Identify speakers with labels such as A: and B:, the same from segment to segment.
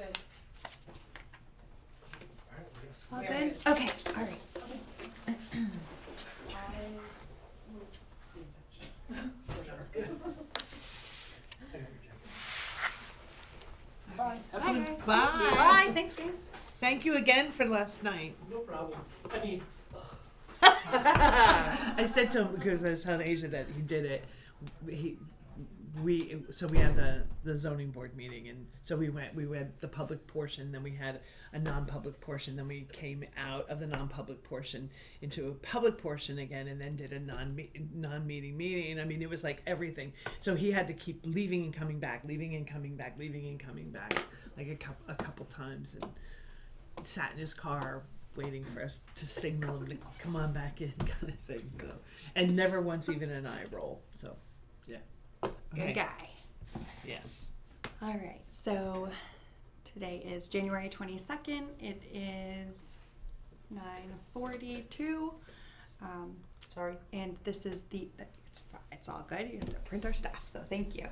A: good.
B: All
A: We are
B: good?
A: good.
B: Okay, all right.
A: I will be in touch. Sounds good. Bye.
B: Bye, guys.
C: Bye.
B: Bye, thanks, Dan.
C: Thank you again for last night.
D: No problem. I mean,
C: I said to him, because I was telling Asia that he did it, we had the zoning board meeting, and so we had the public portion, then we had a non-public portion, then we came out of the non-public portion into a public portion again, and then did a non-meeting meeting. I mean, it was like everything. So he had to keep leaving and coming back, leaving and coming back, leaving and coming back, like a couple times, and sat in his car waiting for us to signal him to come on back in, kind of thing. So, and never once even an eye roll. So, yeah.
B: Good
C: Okay.
B: guy.
C: Yes.
B: All right, so today is January 22nd. It is 9:42.
E: Sorry.
B: And this is it's all good. You have to print our stuff, so thank you.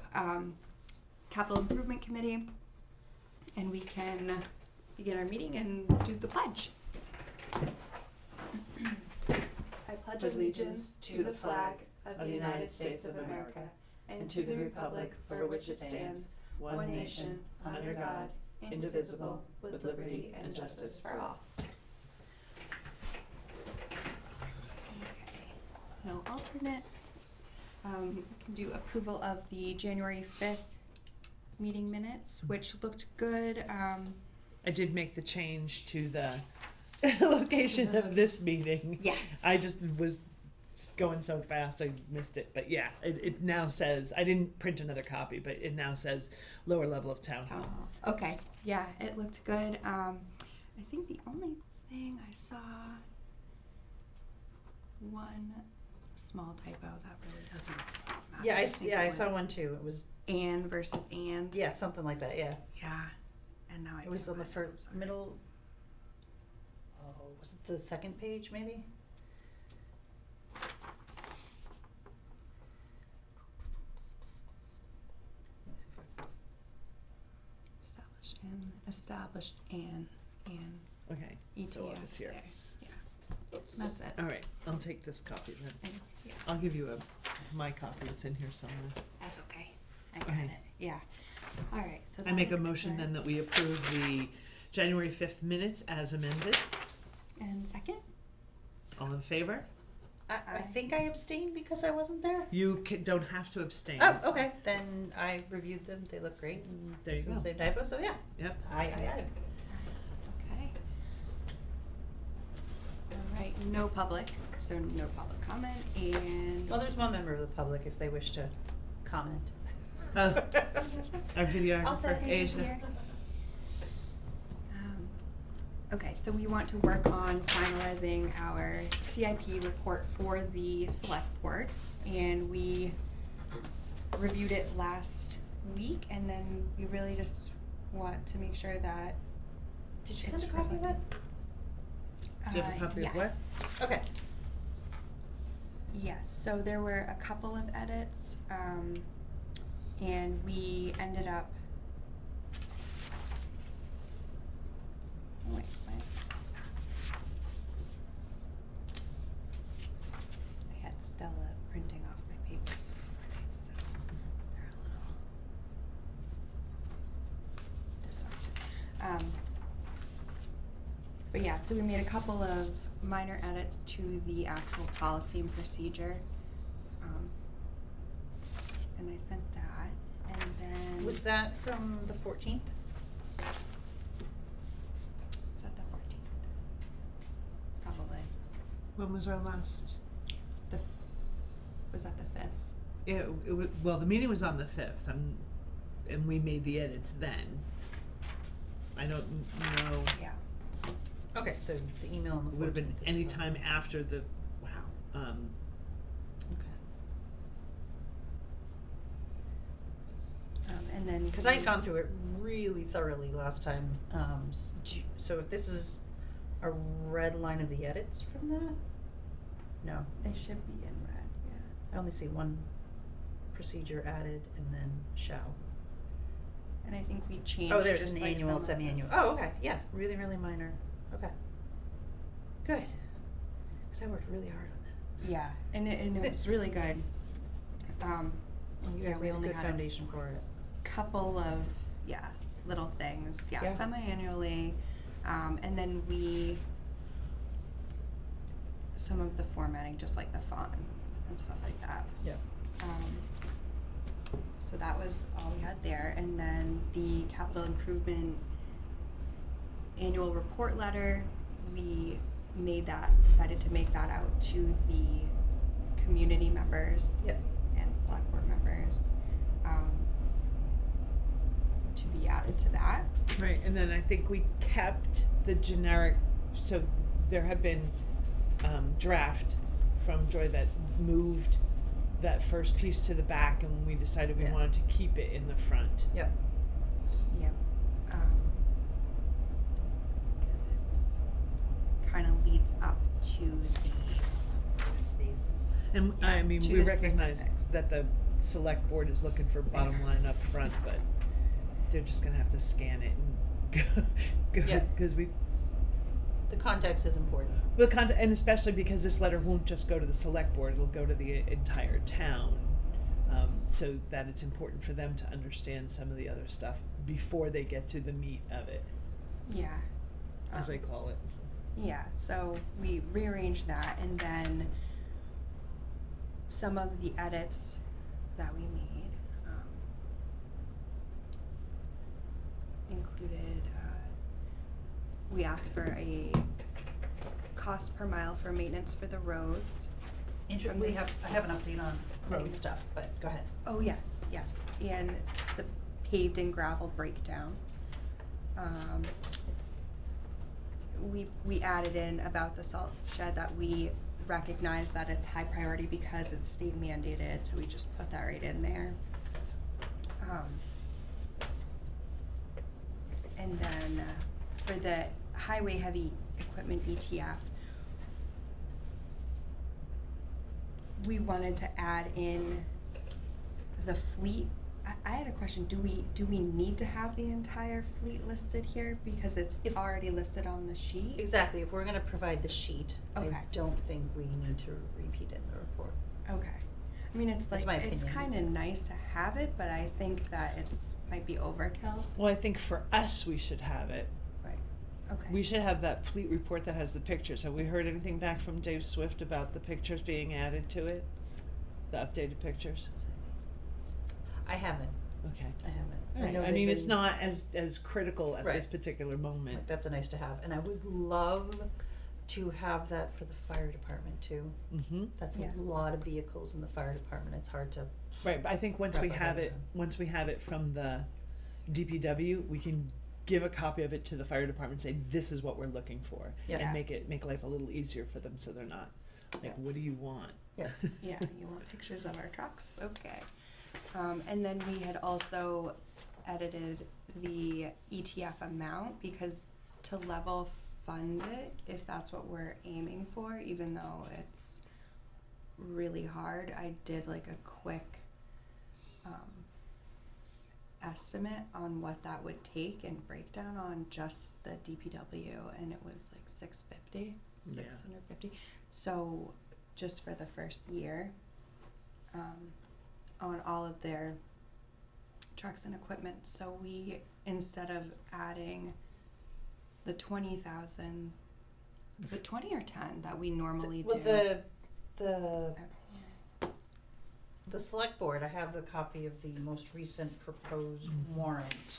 B: Capital Improvement Committee, and we can begin our meeting and do the pledge. I pledge allegiance to the flag of the United States of America and to the republic for which it stands, one nation, under God, indivisible, with liberty and justice for all. Okay, no alternates. We can do approval of the January 5th meeting minutes, which looked good.
C: I did make the change to the location of this meeting.
B: Yes.
C: I just was going so fast I missed it. But yeah, it now says, I didn't print another copy, but it now says lower level of town hall.
B: Okay, yeah, it looked good. I think the only thing I saw, one small typo that really doesn't matter.
E: Yeah,
B: think
E: I
B: it
E: saw
B: was
E: one too. It was,
B: and versus and.
E: yeah, something like that, yeah.
B: Yeah, and now I
E: It was
B: know
E: on the
B: it.
E: first, middle, oh, was it the second page maybe? Let me see if I-
B: Established and
C: Okay.
B: ETS
C: So it was here.
B: there. Yeah, that's it.
C: All right. I'll take this copy then.
B: And, yeah,
C: I'll give you my copy. It's in here somewhere.
B: that's okay. I got
C: Okay.
B: it. Yeah. All right. So
C: I make a
B: looked
C: motion
B: good.
C: then that we approve the January 5th minutes as amended.
B: And second.
C: All in favor?
E: I think I abstained because I wasn't there.
C: You don't have to abstain.
E: Oh, okay, then I reviewed them, they look great, and
C: There you
E: it's the
C: go.
E: same typo, so yeah.
C: Yep.
E: Aye.
B: Okay. All right. No public. So no public comment. And
E: Well, there's one member of the public if they wish to comment.
C: Our
B: I'll
C: videographer,
B: second you
C: Asia.
B: here. Okay, so we want to work on finalizing our CIP report for the select board, and we reviewed it last week, and then we really just want to make sure that
E: Did you
B: it's
E: send a copy of that?
C: Do you have a copy of what?
B: yes.
E: Okay.
B: Yes, so there were a couple of edits, and we ended up. Oh, wait, why is- I had Stella printing off my papers this morning, so they're a little disoriented. But yeah, so we made a couple of minor edits to the actual policy and procedure. And I sent that, and then.
E: Was that from the 14th?
B: Was that the 14th? Probably.
C: When was our last?
B: Was that the 5th?
C: It was, well, the meeting was on the 5th, and we made the edits then. I don't know.
B: Yeah.
E: Okay, so the email on the 14th.
C: It would have been
E: is
C: any
E: fine.
C: time after the, wow.
E: Okay.
B: And then.
E: Because I had gone through it really thoroughly last time, so if this is a red line of the edits from that? No,
B: They should be in red, yeah.
E: I only see one procedure added and then shall.
B: And I think we changed
E: Oh, there's
B: just
E: an
B: like
E: annual,
B: some of the-
E: semi-annual. Oh, okay, yeah, really, really minor. Okay. Good. Because I worked really hard on that.
B: Yeah, and it was really good.
E: And you
B: Yeah,
E: guys
B: we
E: laid a
B: only
E: good
B: had
E: foundation for it.
B: couple of little things,
E: Yeah.
B: semi-annually, and then some of the formatting, just like the font and stuff like that.
E: Yeah.
B: So that was all we had there, and then the capital improvement annual report letter, we decided to make that out to the community members
E: Yep.
B: and select board members, to be added to that.
C: Right, and then I think we kept the generic, so there had been draft from Joy that moved that first piece to the back, and we decided we
E: Yeah.
C: wanted to keep it in the front.
E: Yep.
B: Yep. Because it kind of leads up to the,
C: And
B: Yeah,
C: I mean,
B: to
C: we
B: the
C: recognize
B: specifics.
C: that the select board is looking for bottom line up front, but they're just gonna have to scan it and go,
E: Yeah.
C: cause we,
E: The context is important.
C: and especially because this letter won't just go to the select board, it'll go to the entire town. So that it's important for them to understand some of the other stuff before they get to the meat of it,
B: yeah.
C: as I call it.
B: Yeah, so we rearranged that, and then some of the edits that we made included, we asked for a cost per mile for maintenance for the roads.
E: I have an update on road stuff, but go ahead.
B: Oh, yes, and the paved and gravel breakdown. We added in about the salt shed that we recognize that it's high priority because it's state mandated, so we just put that right in there. And then for the highway heavy equipment ETF, we wanted to add in the fleet. I had a question, do we need to have the entire fleet listed here because it's already listed on the sheet?
E: Exactly, if we're gonna provide the sheet, I
B: Okay.
E: don't think we need to repeat it in the report.
B: Okay. I mean, it's
E: That's
B: like,
E: my
B: it's
E: opinion.
B: kinda nice to have it, but I think that might be overkill.
C: Well, I think for us, we should have it.
B: Right. Okay.
C: We should have that fleet report that has the pictures. Have we heard anything back from Dave Swift about the pictures being added to it? The updated pictures?
E: I haven't,
C: Okay.
E: I know
C: I
E: they've
C: mean, it's
E: been-
C: not as critical at this
E: Right.
C: particular moment.
E: Like, that's a nice to have, and I would love to have that for the fire department too.
C: Mm-hmm.
E: That's
B: Yeah.
E: a lot of vehicles in the fire department, it's hard to,
C: Right, but I think once
E: Wrap
C: we
E: our
C: have
E: head
C: it,
E: around.
C: once we have it from the DPW, we can give a copy of it to the fire department, and say, this is what we're looking for.
E: Yeah.
C: And make life a little easier for them, so they're not, like,
E: Yeah.
C: what do you want?
E: Yeah.
B: Yeah, you want pictures of our trucks? Okay. And then we had also edited the ETF amount because to level fund it, if that's what we're aiming for, even though it's really hard, I did like a quick estimate on what that would take and breakdown on just the DPW, and it was like $650.
C: Yeah.
B: $650. So just for the first year, on all of their trucks and equipment. So we, instead of adding the 20,000, is it 20 or 10 that we normally
E: well,
B: do?
E: the select board, I have the copy of the most recent proposed warrant.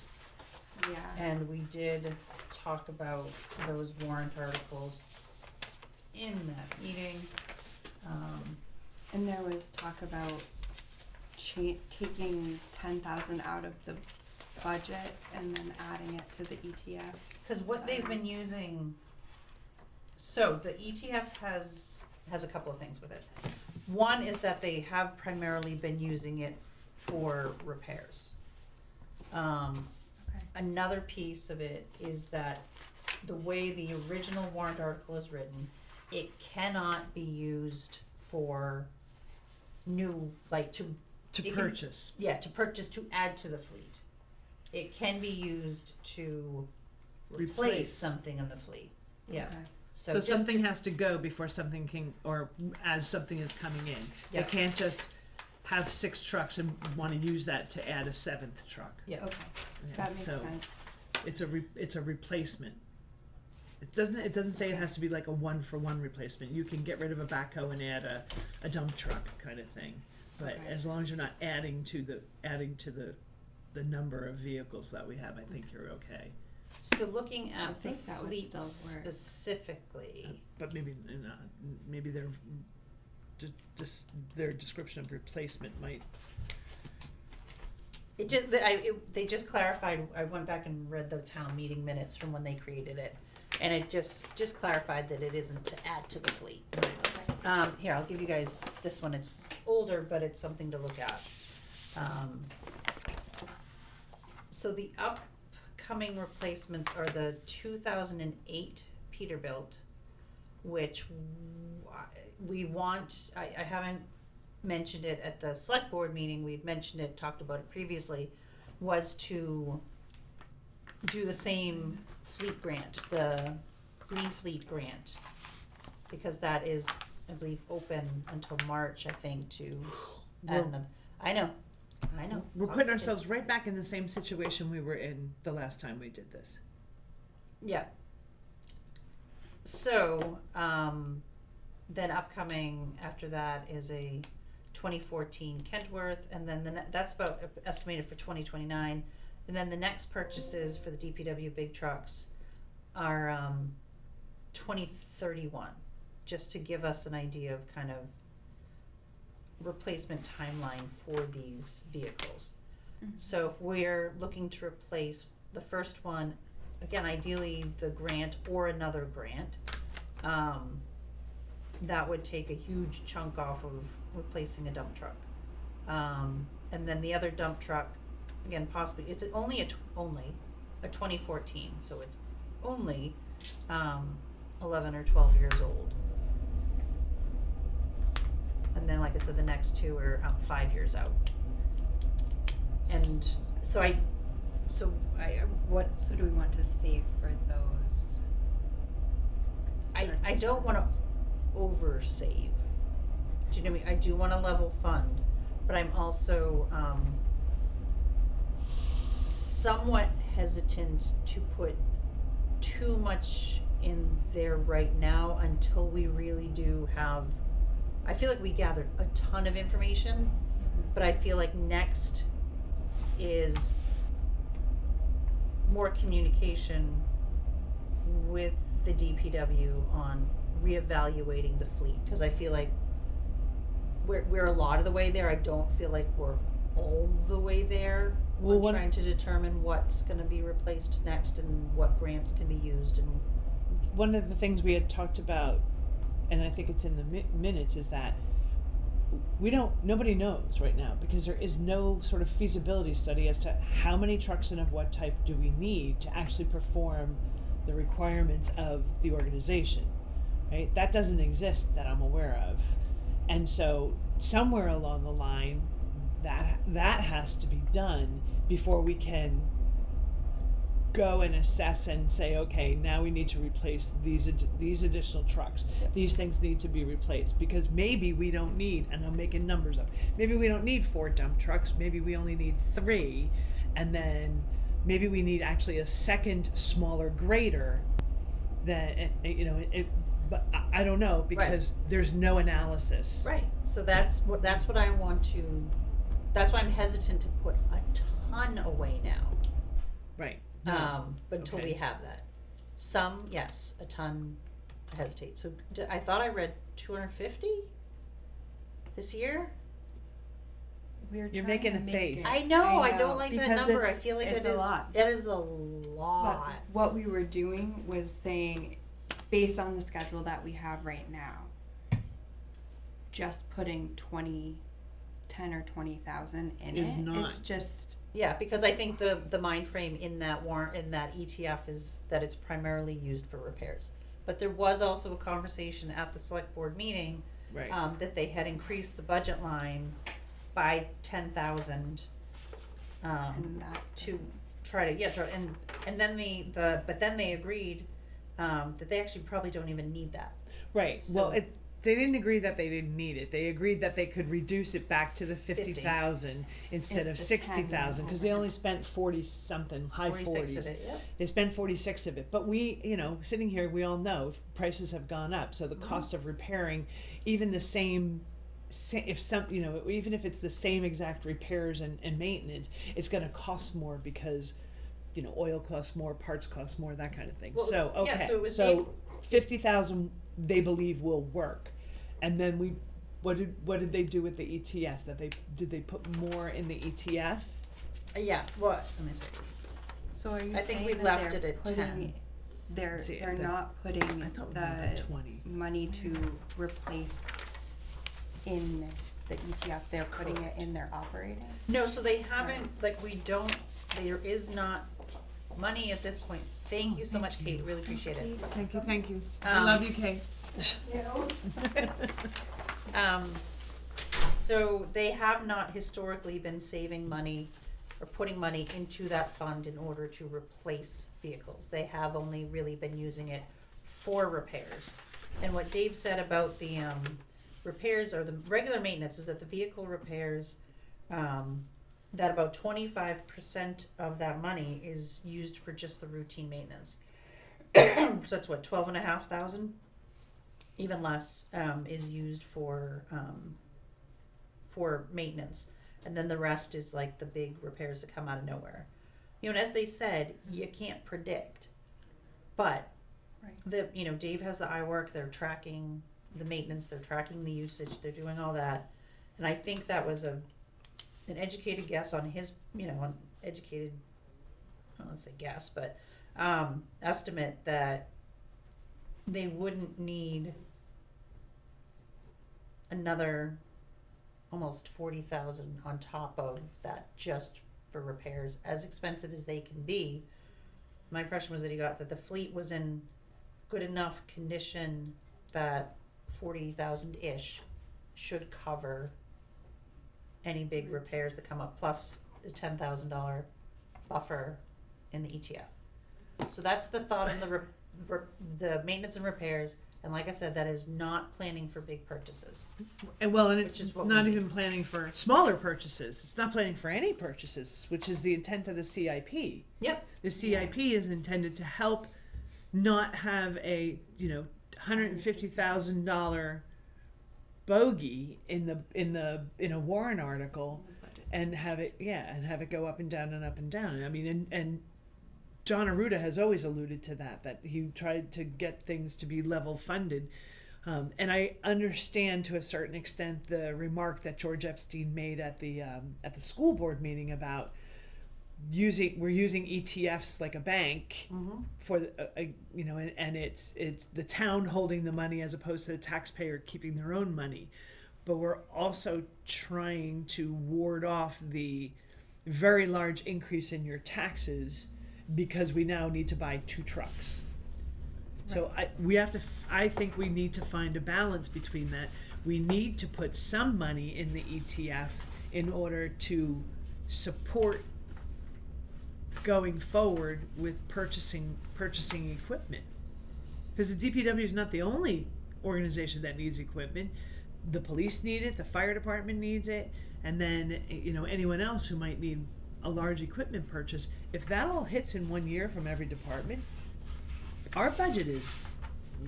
B: Yeah.
E: And we did talk about those warrant articles in that meeting.
B: And there was talk about taking 10,000 out of the budget and then adding it to the E ETF.
E: Cause what they've been using, so the ETF has a couple of things with it. One is that they have primarily been using it for repairs.
B: Okay.
E: Another piece of it is that the way the original warrant article is written, it cannot be used for new, like to
C: To
E: it can-
C: purchase.
E: yeah, to purchase, to add to the fleet. it can be used to replace
C: Replace.
E: something in the fleet. Yeah.
B: Okay.
C: So
E: just-
C: something
E: just-
C: has to go before something can, or as something is coming in.
E: Yeah.
C: They can't just have 6 trucks and wanna use that to add a 7th truck.
E: Yeah.
B: Okay,
C: Yeah,
B: that makes
C: so
B: sense.
C: it's a replacement. It doesn't say it has to be like a 1-for-1 replacement. You can get rid of a backhoe and add a dump truck kind of thing. But
B: Okay.
C: as long as you're not adding to the number of vehicles that we have, I think you're okay.
E: So looking
B: So I
E: at the
B: think that would
E: fleet
B: still work.
E: specifically,
C: But maybe their their description of replacement might.
E: they just clarified, I went back and read the town meeting minutes from when they created it. And it just clarified that it isn't to add to the fleet.
B: Okay.
E: Here, I'll give you guys this one. It's older, but it's something to look at. So the upcoming replacements are the 2008 Peterbilt, which we want, I haven't mentioned it at the select board meeting, we'd mentioned it, talked about it previously, was to do the same fleet grant, the Green Fleet grant, because that is, I believe, open until March, I think, to add
C: We're-
E: another. I know.
C: We're putting ourselves right back in the same situation we were in the last time we did this.
E: Yeah. So, then upcoming after that is a 2014 Kentworth, and then that's about estimated for 2029. And then the next purchases for the DPW big trucks are 2031, just to give us an idea of kind of replacement timeline for these vehicles.
B: Mhm.
E: So if we're looking to replace the first one, again, ideally the grant or another grant, that would take a huge chunk off of replacing a dump truck. And then the other dump truck, again, possibly, it's only a 2014, so it's only 11 or 12 years old. And then, like I said, the next two are 5 years out. And so what
B: So do we want to save for those?
E: I don't wanna oversave. Do you know what I mean? I do wanna level fund, but I'm also somewhat hesitant to put too much in there right now until we really do have, I feel like we gathered a ton of information, but I feel like next is more communication with the DPW on reevaluating the fleet, cause I feel like we're a lot of the way there. I don't feel like we're all the way there.
C: Well,
E: We're
C: what-
E: trying to determine what's gonna be replaced next and what grants can be used and,
C: One of the things we had talked about, and I think it's in the minutes, is that nobody knows right now, because there is no sort of feasibility study as to how many trucks and of what type do we need to actually perform the requirements of the organization, right? That doesn't exist that I'm aware of. And so somewhere along the line, that has to be done before we can go and assess and say, okay, now we need to replace these additional trucks.
E: Yep.
C: These things need to be replaced, because maybe we don't need, and I'm making numbers up, maybe we don't need 4 dump trucks, maybe we only need 3, and then maybe we need actually a second smaller grader that, but I don't know, because there's no analysis.
E: right, so that's what I want to, that's why I'm hesitant to put a ton away now.
C: Right.
E: But until we
C: Okay.
E: have that. Some, yes, a ton hesitate. So I thought I read 250 this year?
B: We're
C: You're
B: trying
C: making
B: to
C: a
B: make
C: face.
B: it-
E: I know, I don't like that
B: because
E: number. I
B: it's-
E: feel like
B: it's
E: it
B: a
E: is,
B: lot.
E: it is a
B: But
E: lot.
B: what we were doing was saying, based on the schedule that we have right now, just putting 10 or 20,000 in
C: Is
B: it.
C: not.
B: It's just,
E: Yeah, because I think the mind frame in that in that ETF is that it's primarily used for repairs. But there was also a conversation at the select board meeting,
C: Right.
E: that they had increased the budget line by 10,000,
B: and that
E: to
B: doesn't-
E: try to, and then but then they agreed, that they actually probably don't even need that.
C: Right,
E: So-
C: well, they didn't agree that they didn't need it, they agreed that they could reduce it back to the 50,000 instead of
B: It's the
C: 60,000,
B: 10
C: cause they only spent 40-something, high
E: 46
C: 40s.
E: of it, yep.
C: They spent 46 of it, but we, sitting here, we all know prices have gone up, so the cost of repairing, even the same, if some, even if it's the same exact repairs and maintenance, it's gonna cost more because, oil costs more, parts cost more, that kind of thing.
E: Well,
C: So,
E: yeah,
C: okay,
E: so it was
C: so 50,000 they believe will work, and then what did they do with the ETF? Did they put more in the ETF?
E: Yeah, what, let me see.
B: So are you
E: I think
B: saying
E: we
B: that
E: left
B: they're
E: it at
B: putting,
E: 10.
B: they're
C: See,
B: they're
C: the-
B: not putting
C: I thought we were at
B: the
C: 20.
B: money to replace in the ETF, they're putting it in their operating?
E: No, so they haven't, like, there is not money at this point. Thank you so
C: thank
E: much,
C: you.
E: Kate, really appreciate it.
C: Thank you. I
E: Um,
C: love you, Kay.
E: So they have not historically been saving money or putting money into that fund in order to replace vehicles. They have only really been using it for repairs. And what Dave said about the repairs or the regular maintenance is that the vehicle repairs, that about 25% of that money is used for just the routine maintenance. So that's what, 12,500? Even less is used for maintenance, and then the rest is like the big repairs that come out of nowhere. And as they said, you can't predict, but
B: Right.
E: Dave has the iWork. They're tracking the maintenance. They're tracking the usage. They're doing all that, and I think that was an educated guess on his, on educated, I don't want to say guess, but estimate that they wouldn't need another almost 40,000 on top of that just for repairs, as expensive as they can be. My impression was that he got that the fleet was in good enough condition that 40,000-ish should cover any big repairs that come up, plus the $10,000 buffer in the ETF. So that's the thought in the maintenance and repairs. And like I said, that is not planning for big purchases.
C: And
E: Which
C: it's
E: is what
C: not
E: we
C: even planning for smaller purchases. It's not planning for any purchases, which is the intent of the CIP.
E: Yep.
C: The CIP is intended to help not have a $150,000 bogey in a warrant article and have it go up and down and up and down. I mean, and John Arruda has always alluded to that he tried to get things to be level funded. And I understand to a certain extent the remark that George Epstein made at the school board meeting about we're using ETFs like a bank
E: Mm-hmm.
C: for and it's the town holding the money as opposed to the taxpayer keeping their own money, but we're also trying to ward off the very large increase in your taxes because we now need to buy 2 trucks. So I think we need to find a balance between that. We need to put some money in the ETF in order to support going forward with purchasing equipment. Because the DPW is not the only organization that needs equipment. The police need it, the fire department needs it, and then anyone else who might need a large equipment purchase. If that all hits in 1 year from every department, our budget is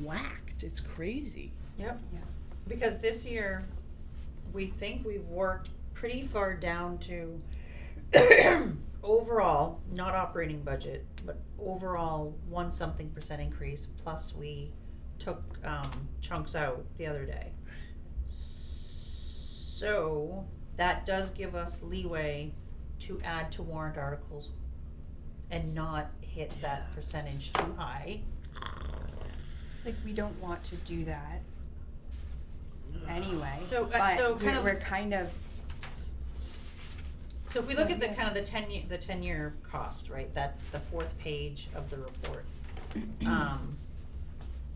C: whacked. It's crazy.
E: Yep.
B: Yeah.
E: Because this year, we think we've worked pretty far down to overall, not operating budget, but overall 1-something% increase, plus we took chunks out the other day. So that does give us leeway to add to warrant articles and not hit that percentage too high.
B: Like, we don't want to do that anyway.
E: So,
B: but
E: so kind of-
B: we're kind of
E: So if we
B: So,
E: look at the
B: yeah.
E: kind of the 10-year cost, right, that the 4th page of the report,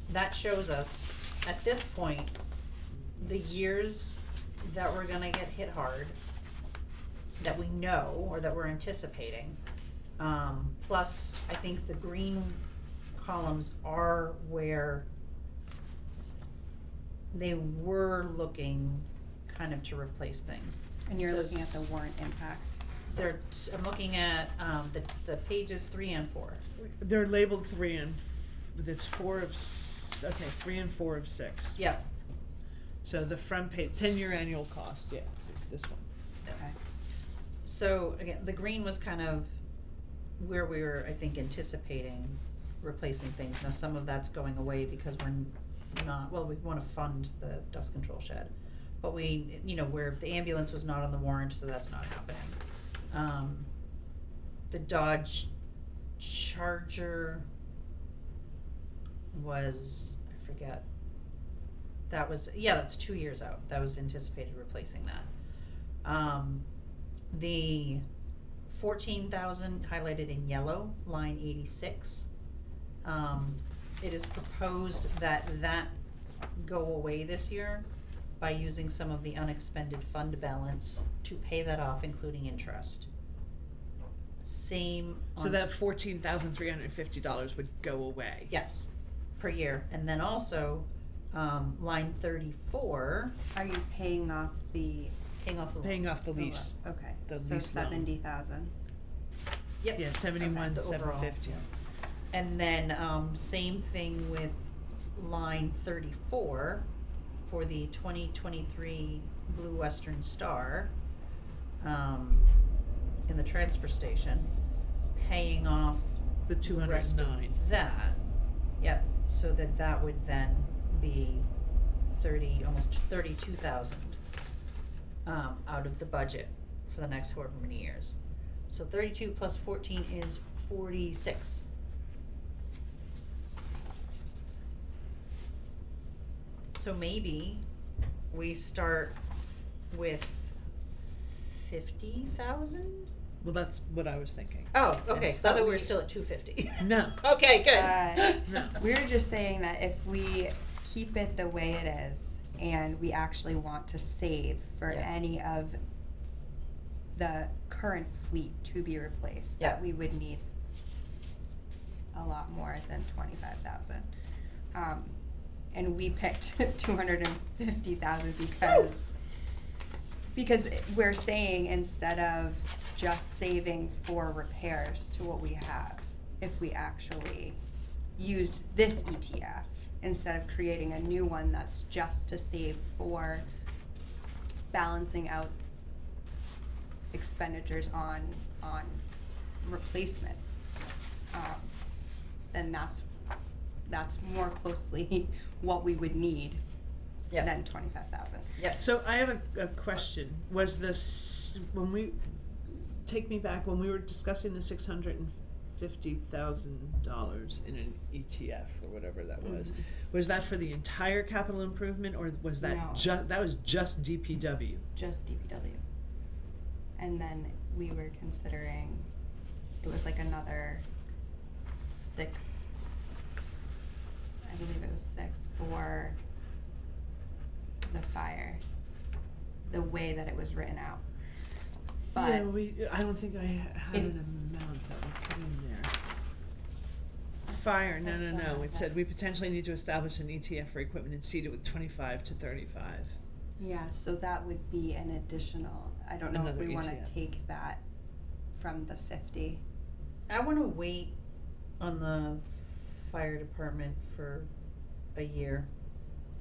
E: that shows us at this point the years that we're gonna get hit hard, that we know or that we're anticipating, Plus, I think the green columns are where they were looking kind of to replace things.
B: And you're
E: So
B: looking at the warrant impact.
E: I'm looking at, the pages 3 and 4.
C: They're labeled 3 and, it's 4 of, 3 and 4 of 6.
E: Yep,
C: So the front page, 10-year annual cost, yeah, this one.
B: Okay.
E: so again, the green was kind of where we were, I think, anticipating replacing things. Now, some of that's going away because we're not, well, we wanna fund the dust control shed. But we, where the ambulance was not on the warrant, so that's not happening. The Dodge Charger was, I forget, that was, that's 2 years out, that was anticipated replacing that. The 14,000 highlighted in yellow, line 86, it is proposed that go away this year by using some of the unexpended fund balance to pay that off, including interest. Same on.
C: So that $14,350 would go away.
E: Yes, per year, and then also, line 34,
B: Are you paying off the,
E: paying off the loan.
C: Paying off the lease.
B: okay,
C: The
B: so
C: lease loan.
B: 70,000.
E: Yep.
C: Yeah, 71,
E: The overall.
C: 750.
E: And then, same thing with line 34 for the 2023 Blue Western Star, in the transfer station, paying off
C: The
E: the rest of
C: 209.
E: that. Yep, so that would then be almost 32,000, out of the budget for the next however many years. So 32 plus 14 is 46. So maybe we start with 50,000?
C: Well, that's what I was thinking.
E: Oh, okay,
C: Yes.
E: so I thought we were still at 250.
C: No.
E: Okay, good.
C: No.
B: We're just saying that if we keep it the way it is and we actually want to save for
E: Yeah.
B: any of the current fleet to be replaced,
E: Yeah.
B: that we would need a lot more than 25,000. And we picked 250,000 because we're saying instead of just saving for repairs to what we have, if we actually use this ETF instead of creating a new one that's just to save for balancing out expenditures on replacement, then that's more closely what we would need
E: Yeah.
B: than 25,000.
E: Yeah.
C: So I have a question. Was this, take me back, when we were discussing the $650,000 in an ETF or whatever that was that for the entire capital improvement, or was that
B: No.
C: that was just DPW?
B: Just DPW. And then we were considering, it was like another 6, I believe it was 6 for the fire, the way that it was written out. But
C: Yeah, I don't think I had
B: If-
C: an amount that we put in there. Fire, no. It said we potentially need to establish an ETF for equipment and seed it with 25 to 35.
B: yeah, so that would be an additional, I don't know if
C: Another
B: we wanna
C: ETF.
B: take that from the 50.
E: I wanna wait on the fire department for a year,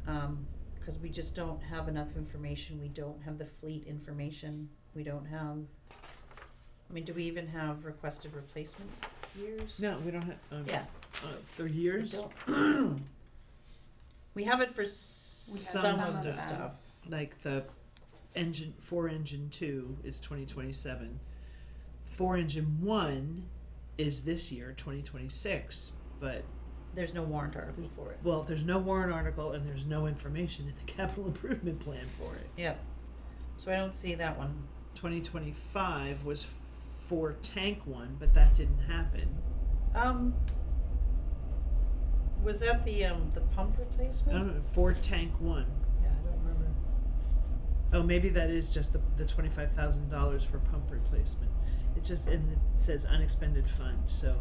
E: 'cause we just don't have enough information, we don't have the fleet information, we don't have, I mean, do we even have requested replacement years?
C: No, we don't have,
E: Yeah.
C: for
E: We
C: years?
E: don't. We have it for
B: We have
E: some
C: some
E: of the
C: of them.
E: stuff.
C: Like the engine 2 is 2027. 4 1 is this year, 2026, but,
E: There's no warrant article for it.
C: well, there's no warrant article and there's no information in the capital improvement plan for it.
E: Yep. So I don't see that one.
C: 2025 was 4 tank 1, but that didn't happen.
E: Was that the pump replacement?
C: I don't know, 4 tank 1.
E: Yeah, I don't remember.
C: Oh, maybe that is just the $25,000 for pump replacement. It just, and it says unexpended fund, so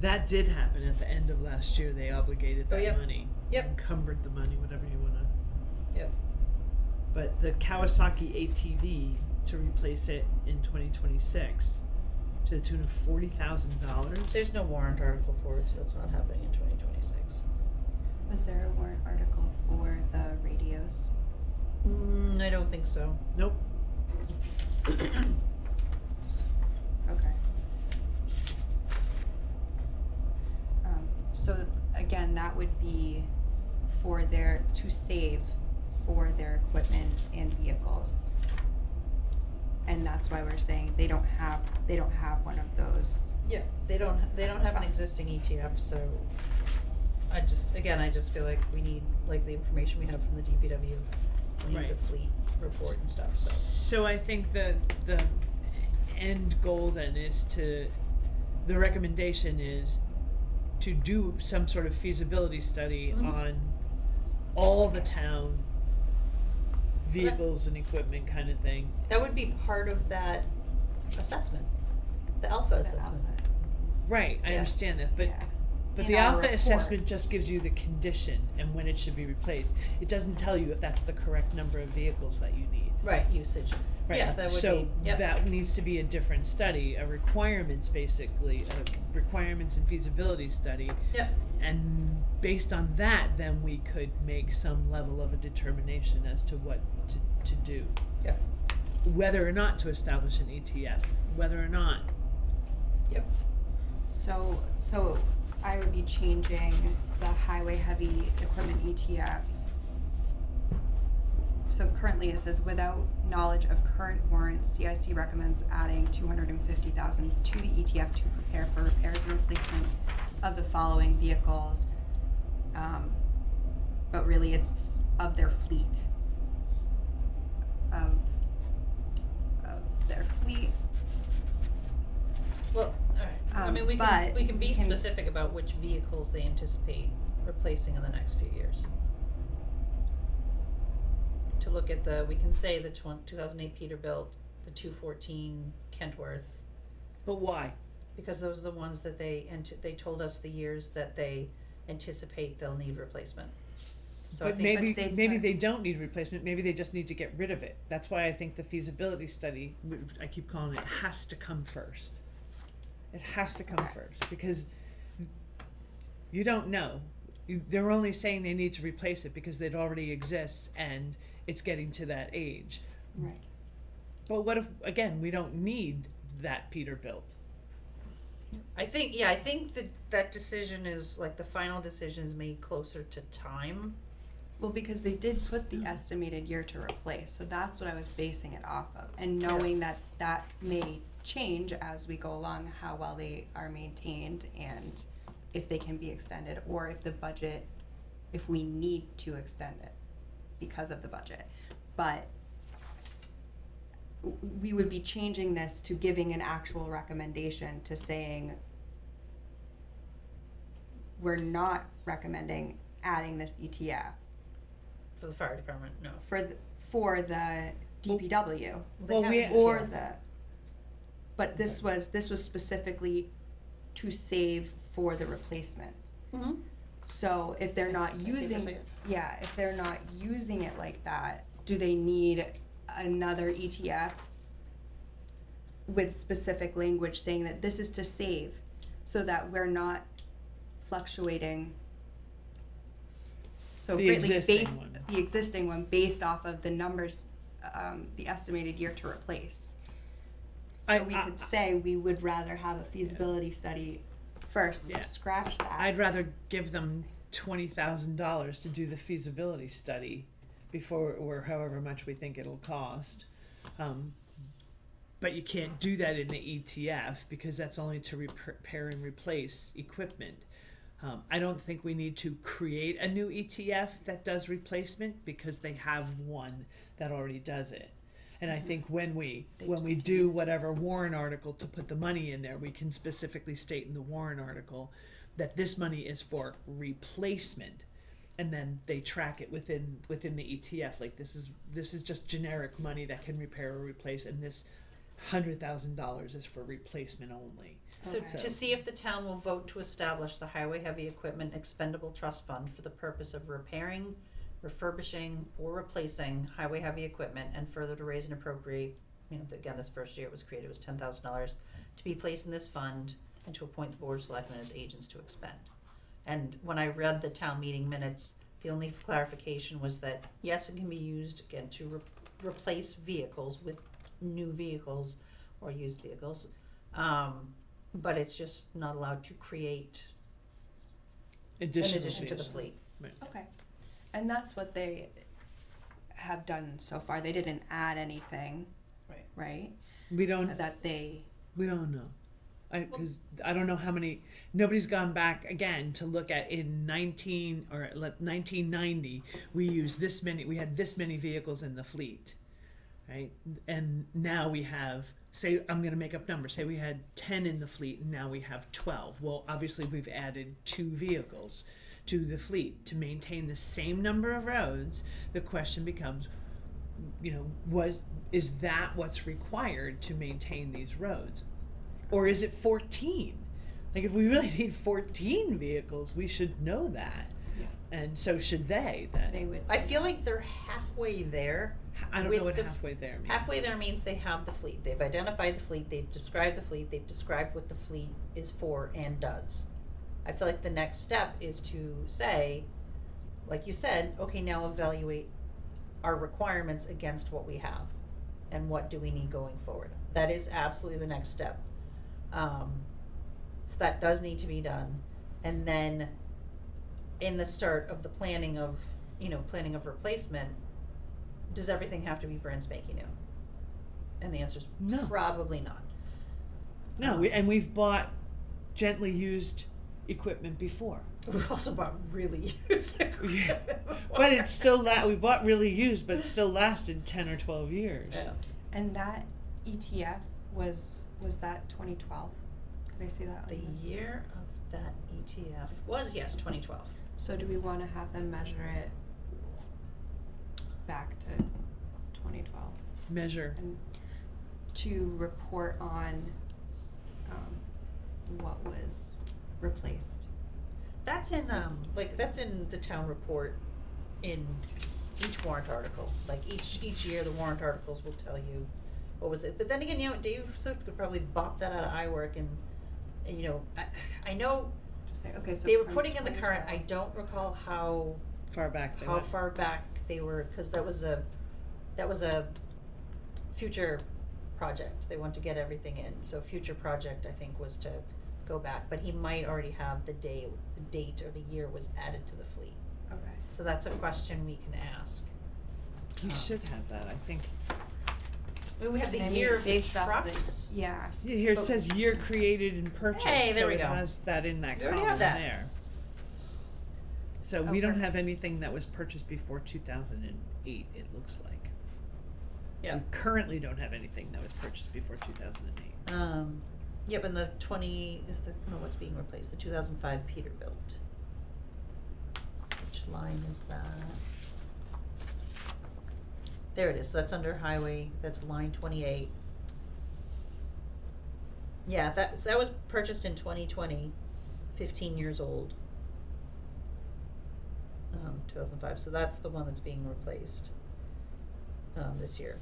C: that did happen at the end of last year, they obligated
E: Oh,
C: that
E: yep.
C: money.
E: Yep.
C: Encumbered the money, whatever you wanna.
E: Yep.
C: But the Kawasaki ATV, to replace it in 2026, to the tune of $40,000.
E: There's no warrant article for it, so it's not happening in 2026.
B: Was there a warrant article for the radios?
E: I don't think so.
C: Nope.
B: Okay. So again, that would be for to save for their equipment and vehicles. And that's why we're saying they don't have one of those.
E: Yeah, they don't have an existing ETF, so I just feel like we need, like, the information we have from the DPW, we need
C: Right.
E: the fleet report and stuff, so.
C: So I think the end goal then is the recommendation is to do some sort of feasibility study
E: Mhm.
C: on all the town vehicles and equipment kind of thing.
E: That would be part of that assessment, the alpha
B: The
E: assessment.
B: alpha.
C: Right, I
E: Yeah.
C: understand that, but
B: Yeah.
C: But
B: In
C: the
B: our
C: alpha
B: report.
C: assessment just gives you the condition and when it should be replaced. It doesn't tell you if that's the correct number of vehicles that you need.
E: Right, usage.
C: Right.
E: Yeah, that would
C: So
E: be, yep.
C: that needs to be a different study, a requirements basically, a requirements and feasibility study.
E: Yep,
C: And based on that, then we could make some level of a determination as to what to do.
E: yep,
C: Whether or not to establish an ETF, whether or not.
E: yep.
B: So I would be changing the highway heavy equipment ETF. So currently it says, without knowledge of current warrants, CIC recommends adding $250,000 to the ETF to prepare for repairs and replacements of the following vehicles. But really it's of their fleet. Of their fleet.
E: Well, alright, I mean, we
B: but
E: can be
B: we can
E: specific about which vehicles they anticipate replacing in the next few years. To look at we can say the 2008 Peterbilt, the 214 Kentworth,
C: But why?
E: because those are the ones that they told us the years that they anticipate they'll need replacement. So I
C: But
E: think,
C: maybe,
B: But
C: maybe they don't need replacement, maybe they just need to get rid of it. That's why I think the feasibility study, I keep calling it, has to come first. It has to come
B: Okay.
C: first, because you don't know. They're only saying they need to replace it because it already exists and it's getting to that age.
B: Right.
C: But what if, again, we don't need that Peterbilt?
E: I think that decision is, like, the final decision is made closer to time.
B: Well, because they did put the estimated year to replace, so that's what I was basing it off of. And knowing that that may change as we go along, how well they are maintained and if they can be extended, or if the budget, if we need to extend it because of the budget. But we would be changing this to giving an actual recommendation to saying we're not recommending adding this ETF
E: For the fire department, no.
B: for the DPW
C: Well, we-
B: or but this was specifically to save for the replacements.
E: Mm-hmm.
B: So if they're not
E: I see what you're
B: using,
E: saying.
B: if they're not using it like that, do they need another ETF with specific language saying that this is to save so that we're not fluctuating so
C: The
B: greatly
C: existing
B: based
C: one.
B: the existing one based off of the numbers, the estimated year to replace. So we could say we would rather have a feasibility study first,
C: Yeah.
B: scratch that.
C: I'd rather give them $20,000 to do the feasibility study before, or however much we think it'll cost. But you can't do that in the ETF because that's only to repair and replace equipment. I don't think we need to create a new ETF that does replacement because they have one that already does it. And I think when we do whatever warrant article to put the money in there, we can specifically state in the warrant article that this money is for replacement, and then they track it within the ETF. Like this is just generic money that can repair or replace, and this $100,000 is for replacement only.
E: So
B: Okay.
E: to see if the town will vote to establish the Highway Heavy Equipment Expendable Trust Fund for the purpose of repairing, refurbishing, or replacing highway heavy equipment, and further to raise and appropriate, again, this first year it was created, was $10,000, to be placed in this fund, and to appoint the board of selectmen as agents to expend. And when I read the town meeting minutes, the only clarification was that, yes, it can be used, again, to replace vehicles with new vehicles or used vehicles, but it's just not allowed to create in
C: Additional
E: addition to the
C: vehicles.
E: fleet.
B: Okay. And that's what they have done so far. They didn't add anything,
E: Right.
B: right?
C: We don't
B: That
C: know. Because I don't know how many. Nobody's gone back again to look at in 1990. We used this many. We had this many vehicles in the fleet, right? And now we have. Say I'm going to make up numbers. Say we had 10 in the fleet, and now we have 12. Well, obviously we've added 2 vehicles to the fleet to maintain the same number of roads. The question becomes, is that what's required to maintain these roads? Or is it 14? Like, if we really need 14 vehicles, we should know that.
B: Yeah.
C: And so should they then.
B: they would.
E: I feel like they're halfway there.
C: I don't
E: with
C: know what
E: the
C: halfway there means.
E: Halfway there means they have the fleet. They've identified the fleet, they've described the fleet, they've described what the fleet is for and does. I feel like the next step is to say, like you said, okay, now evaluate our requirements against what we have and what do we need going forward. That is absolutely the next step. So that does need to be done. And then in the start of the planning of replacement, does everything have to be brand spanking new? And the answer is
C: No.
E: probably not.
C: No, we've bought gently used equipment before.
E: We've also bought really used equipment.
C: But it's still we bought really used, but it still lasted 10 or 12 years.
E: Yeah.
B: And that ETF was that 2012? Can I see that?
E: The
B: on
E: year of that ETF was, yes, 2012.
B: So do we want to have them measure it back to 2012
C: Measure.
B: and to report on what was replaced?
E: That's in that's in the town report in each warrant article. Like each year the warrant articles will tell you what was it. But then again, Dave Swift could probably bop that out of iWork and I know
B: Just say, okay, so
E: they were
B: from
E: putting in the current. I
B: 2012.
E: don't recall how
C: Far back they
E: how
C: went.
E: far back they were, because that was a future project. They want to get everything in. So future project, I think, was to go back, but he might already have the date or the year was added to the fleet.
B: Okay.
E: So that's a question we can ask.
C: You should have that, I think.
E: I mean, we have the
B: Maybe
E: year of the
B: based off
E: trucks.
B: this, yeah.
C: Yeah, here it
E: But-
C: says year created and purchased.
E: Hey, there
C: so
E: we
C: it
E: go.
C: has that in that
E: We already
C: column
E: have that.
C: there. So
B: Oh,
C: we don't
B: perfect.
C: have anything that was purchased before 2008, it looks like.
E: Yeah.
C: We currently don't have anything that was purchased before 2008.
E: Yep, and the what's being replaced? The 2005 Peterbilt. Which line is that? There it is. So that's under highway. That's line 28. Yeah, that was purchased in 2020, 15 years old. 2005. So that's the one that's being replaced this year.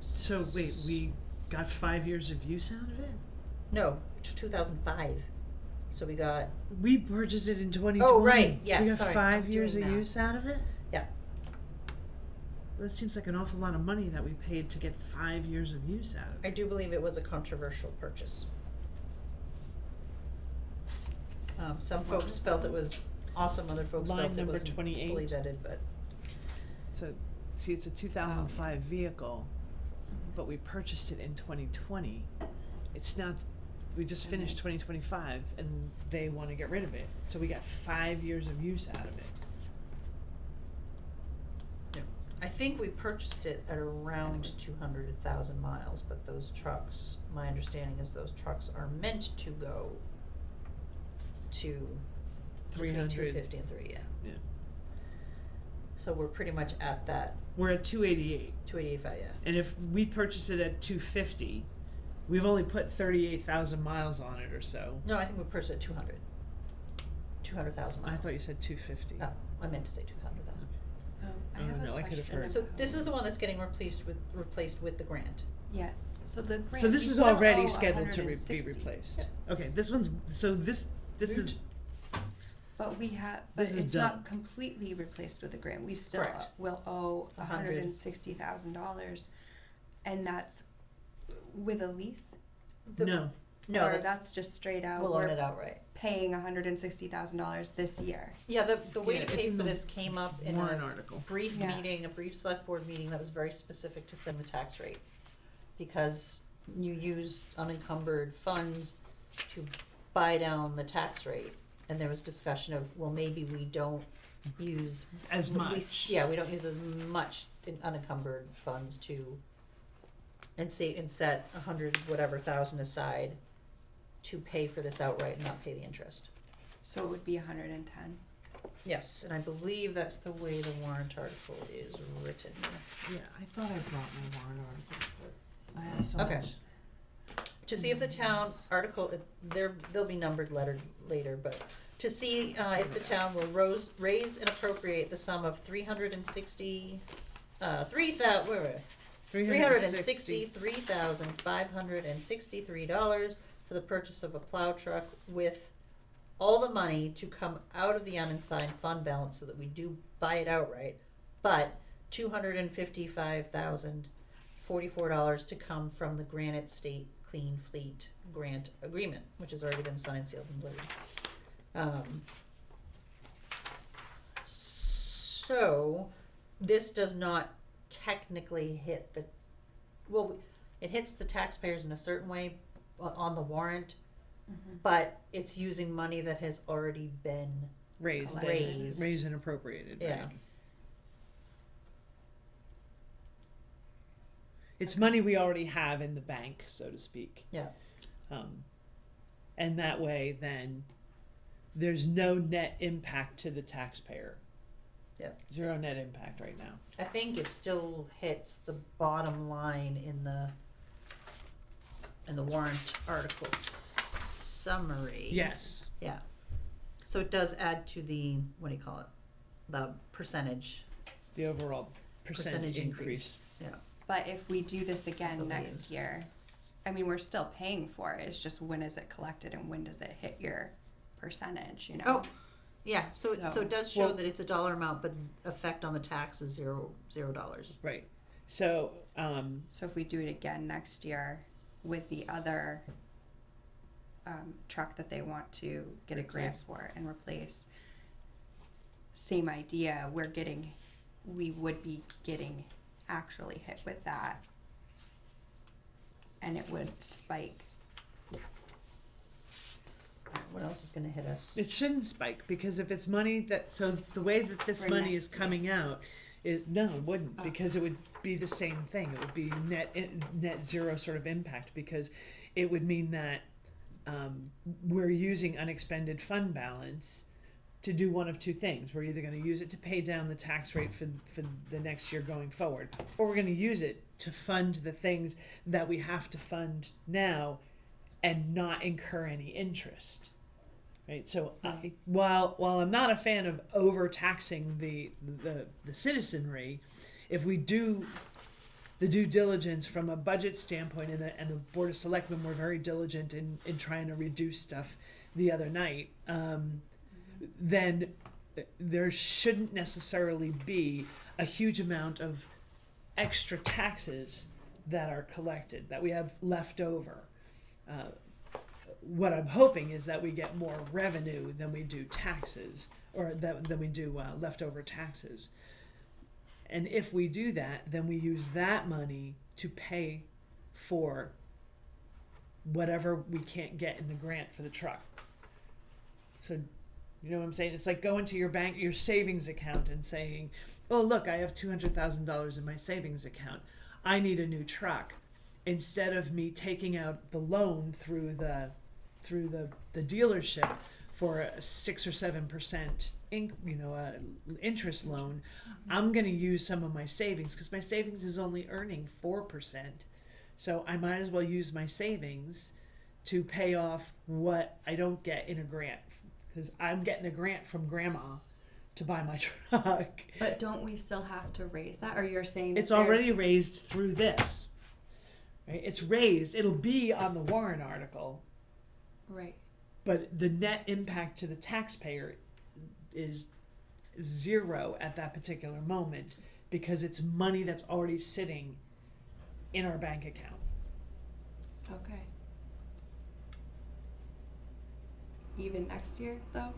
C: So wait, we got 5 years of use out of it?
E: No, 2005. So we got,
C: We purchased it in 2020.
E: Oh, right, yes,
C: We got
E: sorry,
C: 5
E: I'm
C: years of
E: doing math.
C: use out of it?
E: yeah,
C: That seems like an awful lot of money that we paid to get 5 years of use out of
E: I
C: it.
E: do believe it was a controversial purchase. Some folks felt it was awesome, other folks
C: Line
E: felt it
C: number
E: wasn't
C: 28.
E: fully vetted, but
C: So, see, it's a 2005 vehicle, but we purchased it in 2020. It's not, we just finished 2025 and they want to get rid of it. So we got 5 years of use out of it.
E: I think we purchased it at around 200,000 miles, but those trucks, my understanding is those trucks are meant to go to between
C: 300.
E: 250 and 3, yeah.
C: Yeah.
E: So we're pretty much at that
C: We're at 288.
E: 288.5, yeah.
C: And if we purchased it at 250, we've only put 38,000 miles on it or so.
E: No, I think we purchased at 200. 200,000 miles.
C: I thought you said 250.
E: Oh, I meant to say 200,000.
B: I
C: Oh,
B: have a
C: no, I could have
B: question
C: heard.
E: So this is the one that's getting replaced with the grant.
B: Yes, so the grant.
C: So this
B: you
C: is
B: still
C: already
B: owe
C: scheduled to be
B: 160.
C: replaced.
E: Yeah.
C: Okay, this one's, so this is,
B: But we have, but
C: This is
B: it's
C: done.
B: not completely replaced with the grant, we still
E: Correct.
B: will owe
E: $100.
B: $160,000. And that's with a lease?
C: no,
E: No,
B: Or
E: that's,
B: that's just straight out,
E: we'll own
B: we're
E: it outright.
B: paying $160,000 this year.
E: Yeah, the way
C: Yeah,
E: to
C: it's
E: pay
C: in
E: for
C: the
E: this came up in
C: warrant
E: a
C: article.
E: brief
B: Yeah.
E: meeting, a brief select board meeting that was very specific to setting the tax rate. Because you use unencumbered funds to buy down the tax rate. And there was discussion of, well, maybe we don't use.
C: As
E: we-
C: much.
E: Yeah, we don't use as much in unencumbered funds to, and set 100,000 aside to pay for this outright and not pay the interest.
B: So it would be 110.
E: Yes, and I believe that's the way the warrant article is written.
C: Yeah, I thought I brought my warrant articles, but I had so
E: Okay.
C: much.
E: To see if the town they'll be numbered later, but to see if the town will raise and appropriate the sum of $363,563 for the purchase of a plow truck with all the money to come out of the unassigned fund balance so that we do buy it outright, but $255,044 to come from the Granite State Clean Fleet Grant Agreement, which has already been signed, sealed, and delivered. So, this does not technically hit the, well, it hits the taxpayers in a certain way on the warrant, but it's using money that has already been,
C: Raised and appropriated,
E: yeah.
C: right? It's money we already have in the bank, so to speak.
E: Yeah.
C: And that way, then, there's no net impact to the taxpayer.
E: Yeah.
C: Zero net impact right now.
E: I think it still hits the bottom line in the warrant article summary.
C: Yes.
E: Yeah. So it does add to the, what do you call it? The percentage.
C: The overall percentage increase.
E: Yeah.
B: But if we do this again
E: believe.
B: next year, I mean, we're still paying for it, it's just when is it collected and when does it hit your percentage, you know?
E: Oh, yeah, so
B: So-
E: it does show
C: Well-
E: that it's a dollar amount, but effect on the tax is $0.
C: Right. So,
B: So if we do it again next year with the other truck that they want to get a grant
C: Replace.
B: for and replace, same idea, we would be getting actually hit with that. And it would spike.
E: What else is gonna hit us?
C: it shouldn't spike, because if it's money that, so the way that this
B: For
C: money is
B: next year.
C: coming out, no, it wouldn't,
B: Oh.
C: because it would be the same thing. It would be net zero sort of impact, because it would mean that we're using unexpended fund balance to do one of two things. We're either going to use it to pay down the tax rate for the next year going forward, or we're going to use it to fund the things that we have to fund now and not incur any interest. Right? So while I'm not a fan of overtaxing the citizenry, if we do the due diligence from a budget standpoint, and the Board of Selectmen were very diligent in trying to reduce stuff the other night, then there shouldn't necessarily be a huge amount of extra taxes that are collected, that we have left over. What I'm hoping is that we get more revenue than we do taxes, or than we do leftover taxes. And if we do that, then we use that money to pay for whatever we can't get in the grant for the truck. So, you know what I'm saying? It's like going to your bank, your savings account, and saying, oh, look, I have $200,000 in my savings account. I need a new truck. Instead of me taking out the loan through the dealership for a 6 or 7% interest loan, I'm going to use some of my savings because my savings is only earning 4%. So I might as well use my savings to pay off what I don't get in a grant, because I'm getting a grant from grandma to buy my truck.
B: But don't we still have to raise that? Or you're saying that
C: It's already raised through this. Right? It's raised. It'll be on the warrant article,
B: right?
C: but the net impact to the taxpayer is 0 at that particular moment because it's money that's already sitting in our bank account.
B: Okay. Even next year, though.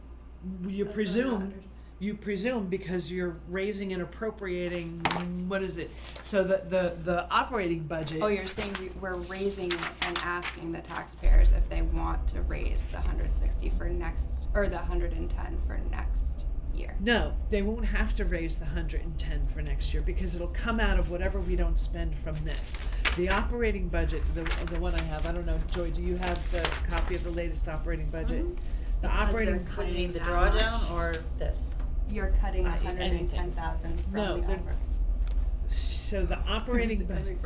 C: You
B: That's
C: presume.
B: what matters.
C: You presume because you're raising and appropriating, what is it? So the operating budget.
B: Oh, you're saying we're raising it and asking the taxpayers if they want to raise the 160 for next, or the 110 for next year.
C: No, they won't have to raise the 110 for next year because it'll come out of whatever we don't spend from this. The operating budget, the one I have, I don't know, Joy, do you have the copy of the latest operating budget?
B: Mhm.
C: The
B: Because
C: operating,
B: they're
E: What do you need, the
B: Cutting that
E: drawdown
B: much.
E: or this?
B: You're cutting
C: Anything.
B: 110,000 from
C: No,
B: the
C: they're-
B: opera.
C: so the operating budget.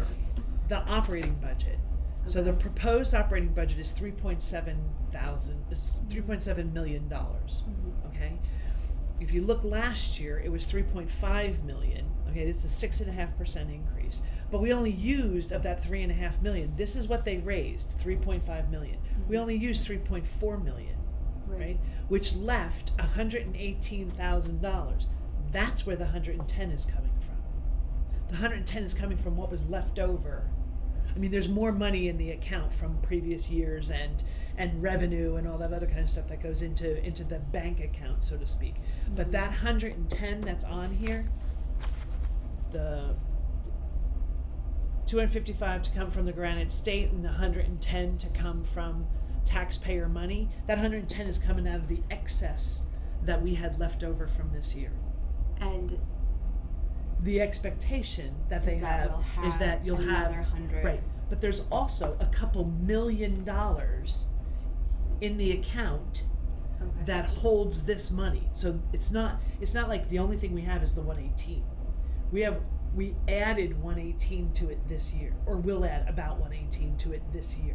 C: The operating budget. So the
B: Okay.
C: proposed operating budget is $3.7 million,
B: Mhm.
C: okay? If you look last year, it was 3.5 million, okay, it's a 6.5% increase. But we only used of that 3.5 million, this is what they raised, 3.5 million. We only used 3.4 million, right? Which left $118,000. That's where the 110 is coming from. The 110 is coming from what was left over. I mean, there's more money in the account from previous years and revenue and all that other kind of stuff that goes into the bank account, so to speak. But that 110 that's on here, the 255 to come from the Granite State and the 110 to come from taxpayer money, that 110 is coming out of the excess that we had left over from this year.
B: And
C: The expectation that they
B: is that we'll
C: have is that you'll have
B: another 100.
C: right, but there's also a couple $1 million in the account
B: Okay.
C: that holds this money. So it's not like the only thing we have is the 118. We added 118 to it this year, or will add about 118 to it this year.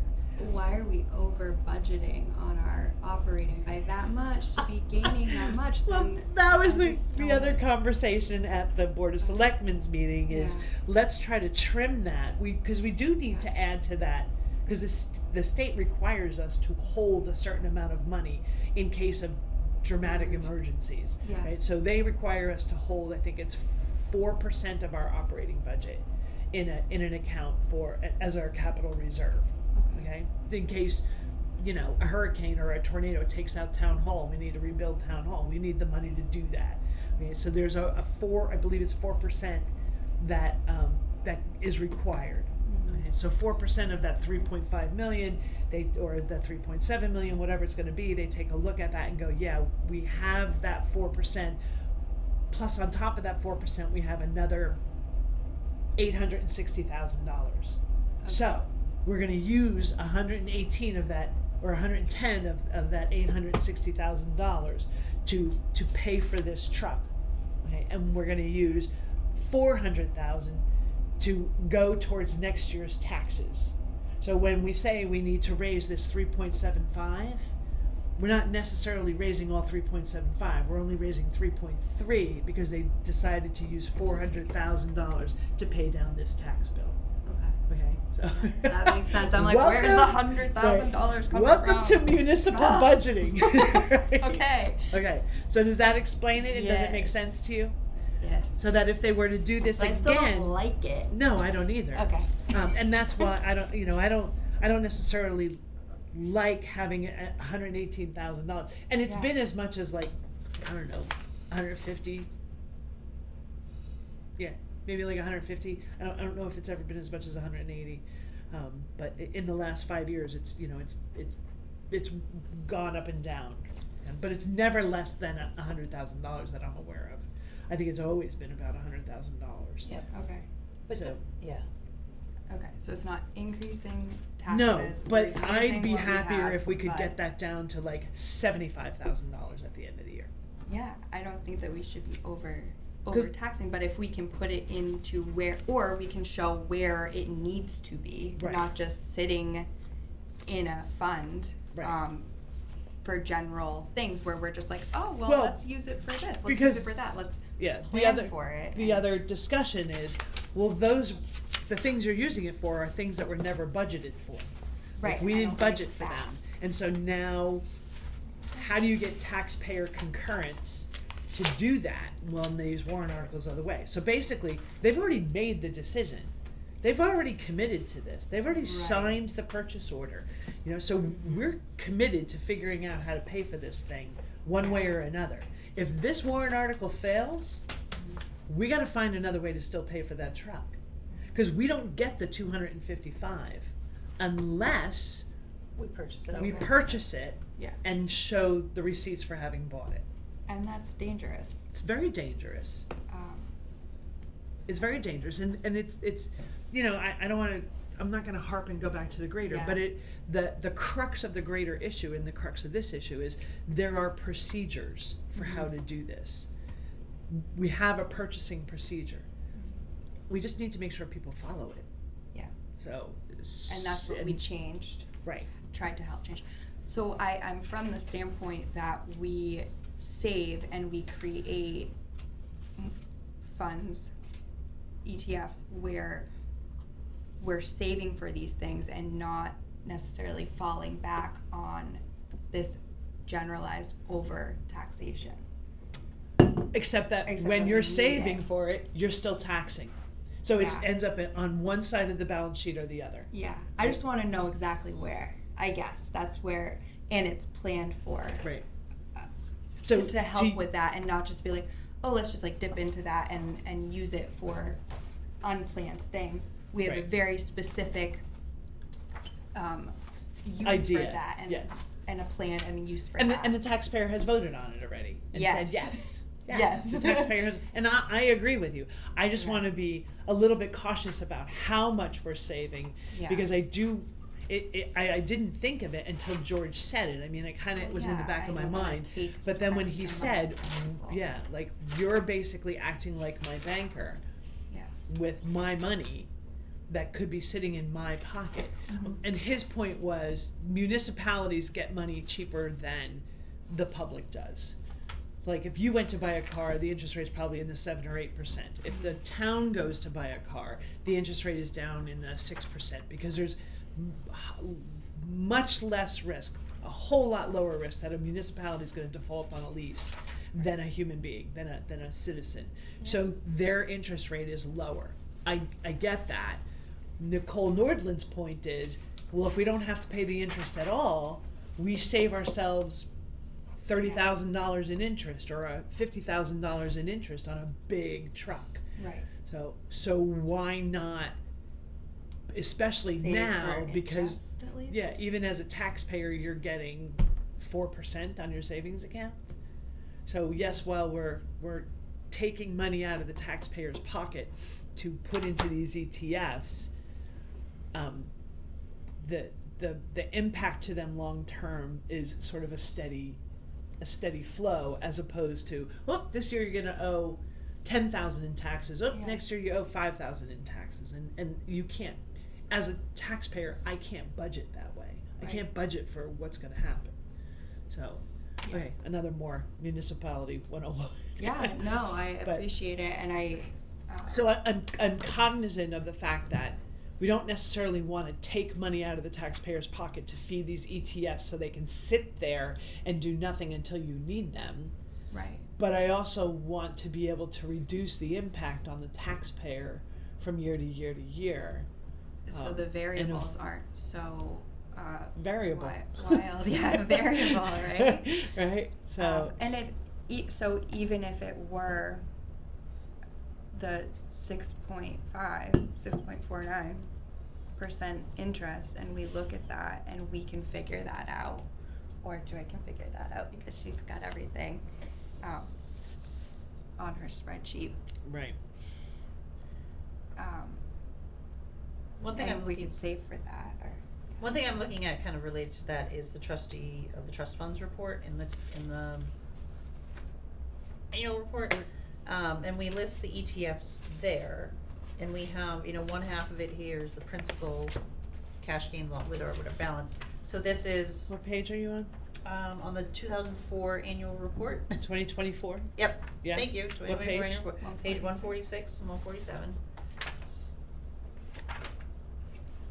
B: Why are we over budgeting on our operating by that much to be gaining that much?
C: Well,
B: Then
C: that was
B: I
C: the
B: just
C: the
B: don't-
C: other conversation at the Board of Selectmen's meeting is
B: Yeah.
C: let's try to trim that. Because we do need to add to that because the state requires us to hold a certain amount of money in case of dramatic emergencies.
B: Yeah.
C: Right? So they require us to hold, I think it's 4% of our operating budget in an account as our capital reserve. Okay, in case, a hurricane or a tornado takes out town hall, we need to rebuild town hall. We need the money to do that. Okay, so there's I believe it's 4% that is required. Okay, so 4% of that 3.5 million, or the 3.7 million, whatever it's going to be, they take a look at that and go, yeah, we have that 4%. Plus, on top of that 4%, we have another $860,000. So we're going to use 118 of that, or 110 of that $860,000 to pay for this truck. Okay, and we're going to use 400,000 to go towards next year's taxes. So when we say we need to raise this 3.75, we're not necessarily raising all 3.75. We're only raising 3.3 because they decided to use $400,000 to pay down this tax bill.
B: Okay.
C: Okay, so
B: That makes sense. I'm like, where's the $100,000 coming
C: Welcome
B: from?
C: to municipal
B: Ah.
C: budgeting. Right?
B: Okay.
C: Okay. So does that explain it? And does it make
B: Yes.
C: sense to you?
B: Yes.
C: So that if they were to do this
B: But I still
C: again,
B: don't like it.
C: no, I don't either.
B: Okay.
C: And that's why I don't necessarily like having $118,000, and it's
B: Yeah.
C: been as much as like, I don't know, 150. Yeah, maybe like 150. I don't know if it's ever been as much as 180, but in the last 5 years, it's gone up and down, but it's never less than $100,000 that I'm aware of. I think it's always been about $100,000.
E: Yep.
B: Okay.
E: But
C: So-
E: yeah.
B: Okay. So it's not increasing taxes.
C: No,
B: we're
C: but I'd
B: using
C: be
B: what we
C: happier
B: have,
C: if we could
B: but-
C: get that down to like $75,000 at the end of the year.
B: Yeah, I don't think that we should be
C: 'Cause-
B: overtaxing, but if we can put it into where, or we can show where it needs to be,
C: Right.
B: not just sitting in a fund,
C: Right.
B: for general things where we're just like, oh, well,
C: Well,
B: let's use it for this, let's
C: because-
B: use it for that, let's
C: Yeah,
B: plan for it.
C: the
B: and-
C: other discussion is, well, the things you're using it for are things that were never budgeted for. Like,
B: Right,
C: we
B: I
C: didn't
B: don't
C: budget
B: think
C: for
B: that.
C: them, and so now, how do you get taxpayer concurrence to do that when these warrant articles are the way? So basically, they've already made the decision. They've already committed to this. They've already
B: Right.
C: signed the purchase order. You know, so we're committed to figuring out how to pay for this thing one way or another. If this warrant article fails, we gotta find another way to still pay for that truck. Cause we don't get the 255 unless
E: We purchased it
C: we
E: outright.
C: purchase it
B: Yeah,
C: and show the receipts for having bought it.
B: and that's dangerous.
C: It's very dangerous.
B: Um,
C: It's very dangerous, and it's you know, I don't want to, I'm not going to harp and go back to the grader,
B: Yeah.
C: but the crux of the greater issue and the crux of this issue is there are procedures for how to do this. We have a purchasing procedure. We just need to make sure people follow it.
B: Yeah,
C: So
B: and that's what we changed.
C: Right.
B: Tried to help change. So I'm from the standpoint that we save and we create funds, ETFs, where we're saving for these things and not necessarily falling back on this generalized over taxation.
C: Except that
B: Except
C: when
B: that
C: you're
B: we need
C: saving
B: it.
C: for it, you're still taxing. So it
B: Yeah.
C: ends up on one side of the balance sheet or the other.
B: Yeah, I just want to know exactly where. I guess that's where, and it's planned for.
C: Right.
B: So
C: So
B: to help
C: to-
B: with that and not just be like, oh, let's just like dip into that and use it for unplanned things. We have a
C: Right.
B: very specific use
C: Idea,
B: for that and
C: yes.
B: and a plan and a use for
C: And
B: that.
C: the taxpayer has voted on it already and
B: Yes.
C: said yes. Yeah,
B: Yes.
C: The taxpayer has, and I agree with you. I just
B: Yeah.
C: want to be a little bit cautious about how much we're saving
B: Yeah.
C: because I do. I didn't think of it until George said it. I mean, it kind of
B: Well,
C: was in the
B: yeah,
C: back of
B: I
C: my
B: don't wanna
C: mind.
B: take
C: But then when he
B: extra money
C: said,
B: from people.
C: yeah, like you're basically acting like my banker
B: Yeah.
C: with my money that could be sitting in my pocket.
B: Mhm.
C: And his point was municipalities get money cheaper than the public does. Like if you went to buy a car, the interest rate's probably in the 7 or 8%. If the town goes to buy a car, the interest rate is down in the 6% because there's much less risk, a whole lot lower risk that a municipality is going to default on a lease than a human being, than a citizen. So their interest rate is lower. I get that. Nicole Nordland's point is, well, if we don't have to pay the interest at all, we save ourselves $30,000 in interest or $50,000 in interest on a big truck.
B: Right.
C: So why not, especially
B: Save
C: now,
B: for
C: because
B: interest, at least?
C: yeah, even as a taxpayer, you're getting 4% on your savings account. So yes, while we're taking money out of the taxpayer's pocket to put into these ETFs, the impact to them long term is sort of a steady flow, as opposed to, oh, this year you're gonna owe 10,000 in taxes. Oh,
B: Yeah.
C: next year you owe 5,000 in taxes, and you can't. As a taxpayer, I can't budget that way. I
B: Right.
C: can't budget for what's going to happen. So,
B: Yeah.
C: okay, another more municipality 101.
B: Yeah, no, I
C: But-
B: appreciate it, and I.
C: So I'm cognizant of the fact that we don't necessarily want to take money out of the taxpayer's pocket to feed these ETFs so they can sit there and do nothing until you need them.
B: Right.
C: But I also want to be able to reduce the impact on the taxpayer from year to year to year.
B: So
C: Um,
B: the
C: and if-
B: variables aren't so
C: Variable.
B: wild. Yeah, variable, right?
C: Right. So.
B: And so even if it were the 6.49% interest, and we look at that and we can figure that out, or Joy can figure that out because she's got everything on her spreadsheet.
C: Right.
E: One thing
B: and
E: I'm
B: we
E: looking,
B: could save for that, or
E: one thing I'm looking at kind of related to that is the trustee of the trust funds report in the annual report. And we list the ETFs there, and we have, one half of it here is the principal cash gain with or whatever balance. So this is,
C: What page are you
E: on the 2004 annual report.
C: on? 2024?
E: Yep,
C: Yeah.
E: thank you, 2024
C: page?
E: annual report, page 146 and 147.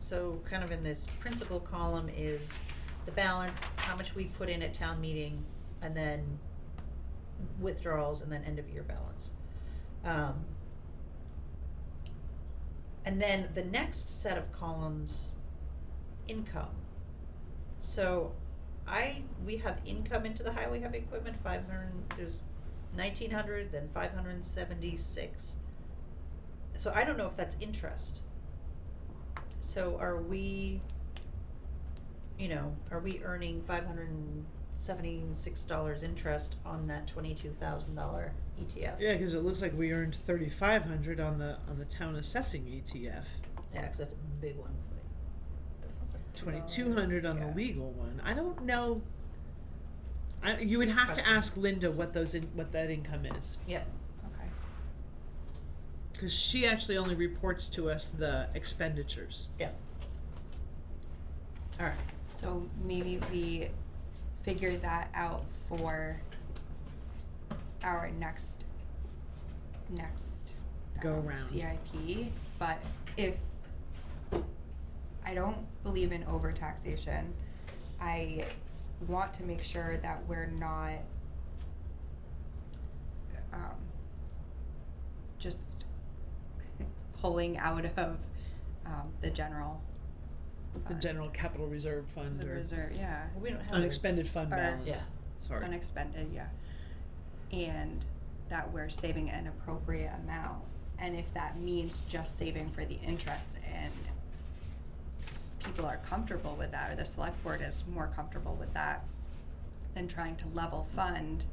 E: So kind of in this principal column is the balance, how much we put in at town meeting, and then withdrawals, and then end of year balance. And then the next set of columns, income. So we have income into the highway heavy equipment, 500, there's 1,900, then 576. So I don't know if that's interest. So are we earning $576 interest on that $22,000 ETF?
C: Yeah, because it looks like we earned 3,500 on the town assessing ETF.
E: Yeah, 'cause that's a big one.
B: This one's like
C: 2,200 on the
B: yeah.
C: legal one. I don't know. You would have to
E: Question.
C: ask Linda what that income is,
E: Yep.
B: Okay.
C: because she actually only reports to us the expenditures.
E: Yep. All right.
B: So maybe we figure that out for our next
C: Go around.
B: CIP, but if I don't believe in overtaxation, I want to make sure that we're not just pulling out of the general
C: The
B: fund.
C: general capital reserve fund
B: The
C: or
B: reserve, yeah.
E: We don't have
C: unexpended fund
B: Or-
C: balance.
E: Yeah.
C: Sorry.
B: Unexpended, yeah. And that we're saving an appropriate amount. And if that means just saving for the interest and people are comfortable with that, or the select board is more comfortable with that than trying to level fund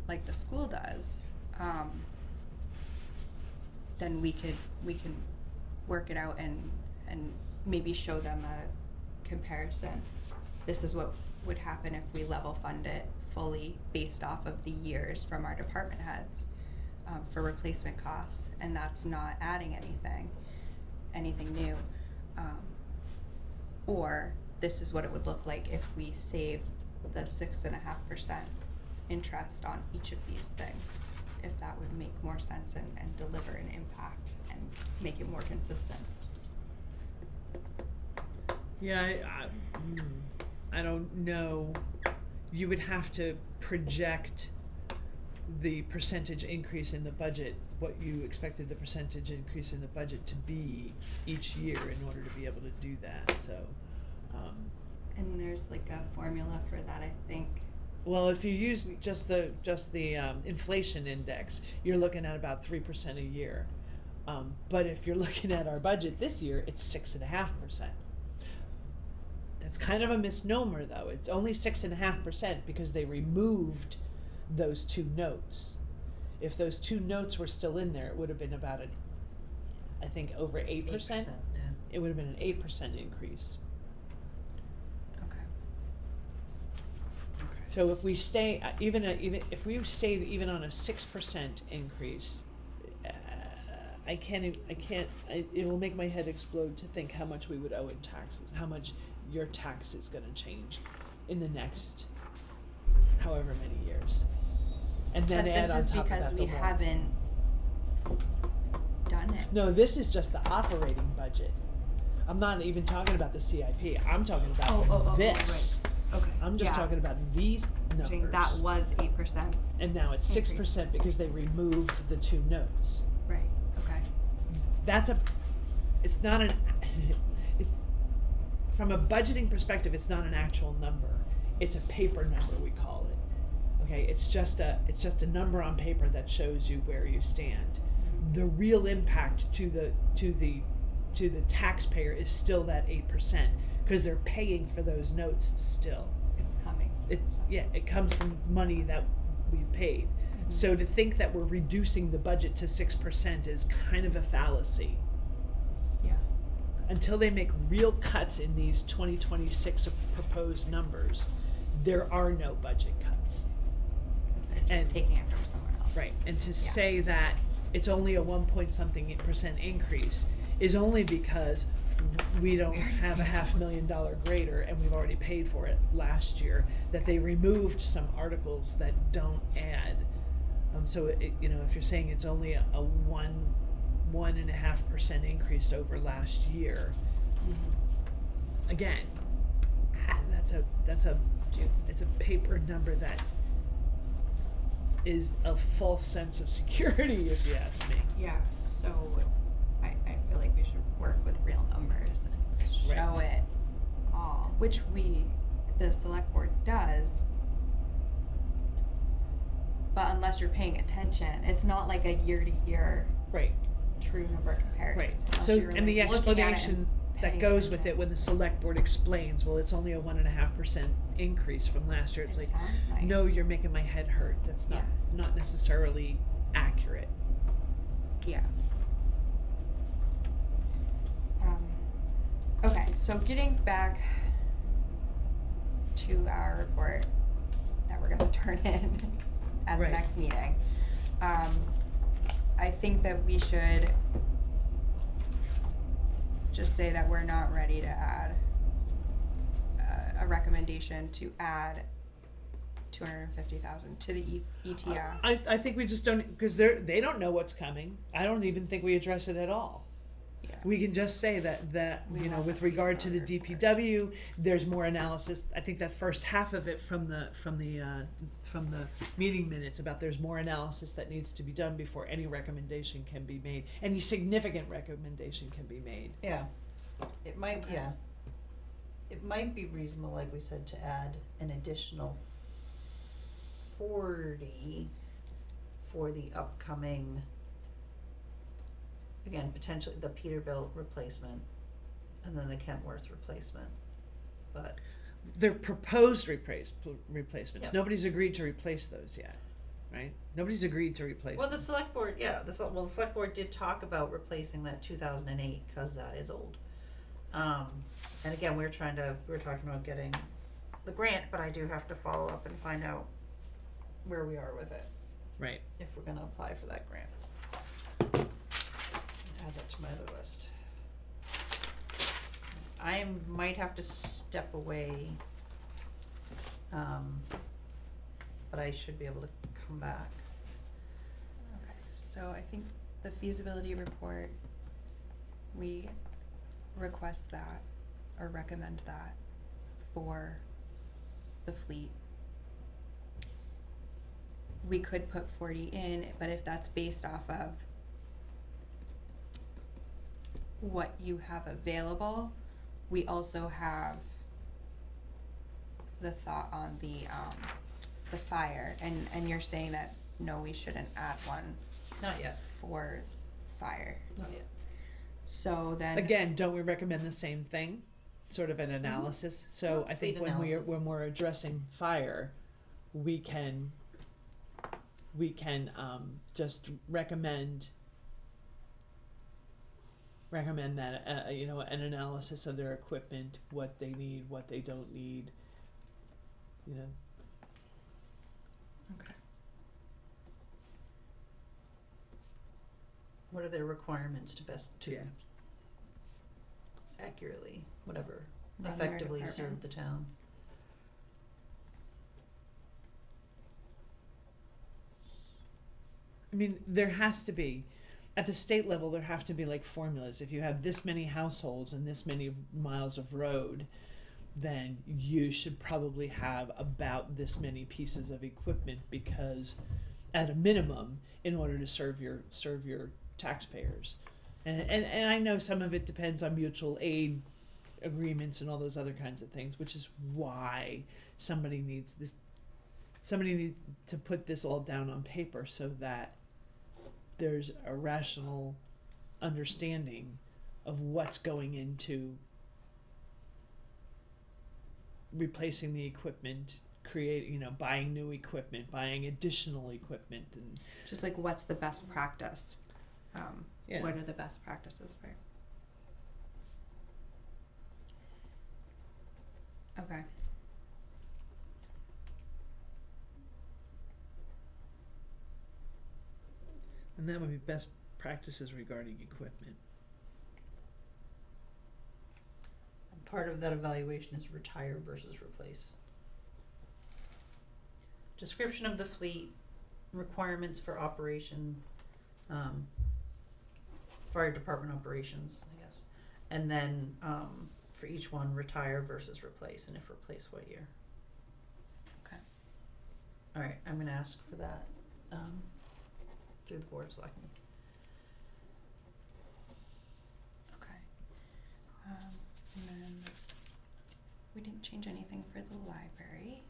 B: like the school does, then we can work it out and maybe show them a comparison. This is what would happen if we level fund it fully based off of the years from our department heads for replacement costs, and that's not adding anything new. Or this is what it would look like if we save the 6.5% interest on each of these things, if that would make more sense and deliver an impact and make it more consistent.
C: Yeah, I don't know. You would have to project the percentage increase in the budget, what you expected the percentage increase in the budget to be each year in order to be able to do that, so.
B: And there's like a formula for that, I think.
C: Well, if you use just the inflation index, you're looking at about 3% a year. But if you're looking at our budget this year, it's 6.5%. That's kind of a misnomer, though. It's only 6.5% because they removed those two notes. If those two notes were still in there, it would have been about I think over 8%.
E: 8%, yeah.
C: It would have been an 8% increase.
B: Okay.
C: So if we stay even if we stayed even on a 6% increase, it will make my head explode to think how much we would owe in taxes, how much your tax is going to change in the next however many years, and then
B: But
C: add
B: this
C: on
B: is
C: top
B: because
C: of that
B: we
C: the more.
B: haven't done it.
C: No, this is just the operating budget. I'm not even talking about the CIP. I'm talking about this.
B: right. Okay.
C: I'm just
B: Yeah.
C: talking about these
B: I think
C: numbers.
B: that was 8%.
C: And now it's 6% because they removed the two notes.
B: Right. Okay.
C: It's not it's, from a budgeting perspective, it's not an actual number. It's a paper number, we call it. Okay, it's just a number on paper that shows you where you stand. The real impact to the taxpayer is still that 8% because they're paying for those notes still.
B: It's coming.
C: It comes from money that we've paid.
B: Mhm.
C: So to think that we're reducing the budget to 6% is kind of a fallacy.
B: Yeah.
C: Until they make real cuts in these 2026 proposed numbers, there are no budget cuts.
B: is. They're just
C: And-
B: taking it from somewhere else.
C: Right, and to
B: Yeah.
C: say that it's only a 1 point something% increase is only because we don't
B: We already
C: have a
B: paid for it.
C: $500,000 grader and we've already paid for it last year, that they removed some articles that don't add. So it, you know, if you're saying it's only a 1.5% increase over last year, again, it's a paper number that is a false sense of security, if you ask me.
B: Yeah, so I feel like we should work with real numbers and
C: Right.
B: show it all, which the select board does. But unless you're paying attention, it's not like a year-to-year
C: Right,
B: true number comparisons.
C: right.
B: unless
C: So,
B: you're
C: and the
B: like looking at it
C: explanation
B: and
C: that
B: paying
C: goes with it
B: attention.
C: when the select board explains, well, it's only a 1.5% increase from last year, it's
B: It
C: like,
B: sounds nice.
C: no, you're making my head hurt, that's not necessarily accurate.
B: Yeah. Okay, so getting back to our report that we're gonna turn in at the
C: Right.
B: next meeting. I think that we should just say that we're not ready to add a recommendation to add 250,000 to the ETF.
C: I think we just don't, because they don't know what's coming, I don't even think we address it at all.
B: Yeah.
C: We can just say that,
B: We
C: you know,
B: want
C: with
B: the
C: regard to the
B: feasibility
C: DPW, there's more analysis. I think that first half of it from the meeting minutes about there's more analysis that needs to be done before any recommendation can be made, any significant recommendation can be made.
E: Yeah, it might,
B: Okay.
E: yeah. It might be reasonable, like we said, to add an additional 40 for the upcoming, again, potentially the Peterbilt replacement and then the Kentworth replacement. But,
C: They're proposed replacements.
E: Yep.
C: Nobody's agreed to replace those yet, right? Nobody's agreed to replace
E: well,
C: them.
E: the select board, yeah, the select board did talk about replacing that 2008, cause that is old. And again, we're talking about getting the grant, but I do have to follow up and find out where we are with it,
C: Right.
E: if we're gonna apply for that grant. Add that to my other list. I might have to step away, but I should be able to come back.
B: Okay, so I think the feasibility report, we request that or recommend that for the fleet. We could put 40 in, but if that's based off of what you have available, we also have the thought on the fire, and you're saying that no, we shouldn't add one
E: Not yet,
B: for fire.
E: not yet.
B: So then
C: Again, don't we recommend the same thing? Sort of an analysis? So
E: Yeah,
C: I think
E: fleet analysis.
C: when we're addressing fire, we can just recommend that, you know, an analysis of their equipment, what they need, what they don't need, you know.
B: okay.
E: What are their requirements to
C: Yeah.
E: accurately, whatever,
B: Run their
E: effectively
B: department.
E: serve the town?
C: I mean, there has to be, at the state level, there have to be like formulas. If you have this many households and this many miles of road, then you should probably have about this many pieces of equipment, because at a minimum, in order to serve your taxpayers. And I know some of it depends on mutual aid agreements and all those other kinds of things, which is why somebody needs to put this all down on paper so that there's a rational understanding of what's going into replacing the equipment, buying new equipment, buying additional equipment, and
B: Just like what's the best practice?
C: Yeah.
B: What are the best practices for? Okay.
C: And that would be best practices regarding equipment.
E: And part of that evaluation is retire versus replace. Description of the fleet, requirements for operation, fire department operations, I guess. And then, for each one, retire versus replace, and if replace, what year?
B: Okay.
E: All right, I'm gonna ask for that, through the board of selectmen.
B: Okay. And then we didn't change anything for the library.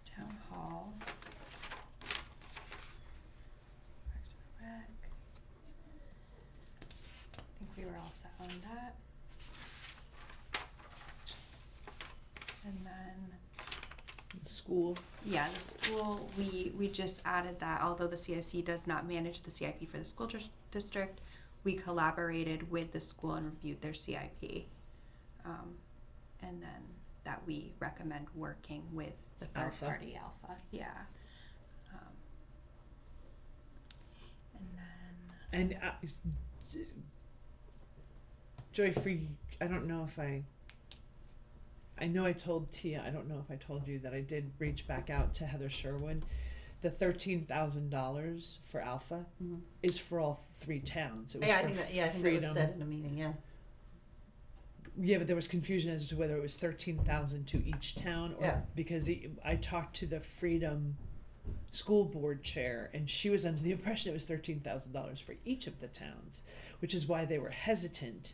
B: Town hall. Parks and Rec. I think we were all set on that. And then,
C: School.
B: yeah, the school, we just added that, although the CIC does not manage the CIP for the school district, we collaborated with the school and reviewed their CIP. And then that we recommend working with the third
C: Alpha.
B: party Alpha, yeah. And then,
C: And Joy, I don't know if I know I told Tia, I don't know if I told you that I did reach back out to Heather Sherwood. The $13,000 for Alpha is for all 3 towns. It was
E: Yeah, I
C: for
E: think that, that was
C: Freedom.
E: said in a meeting, yeah.
C: Yeah, but there was confusion as to whether it was 13,000 to each town or
E: Yeah.
C: because I talked to the Freedom school board chair and she was under the impression it was $13,000 for each of the towns, which is why they were hesitant.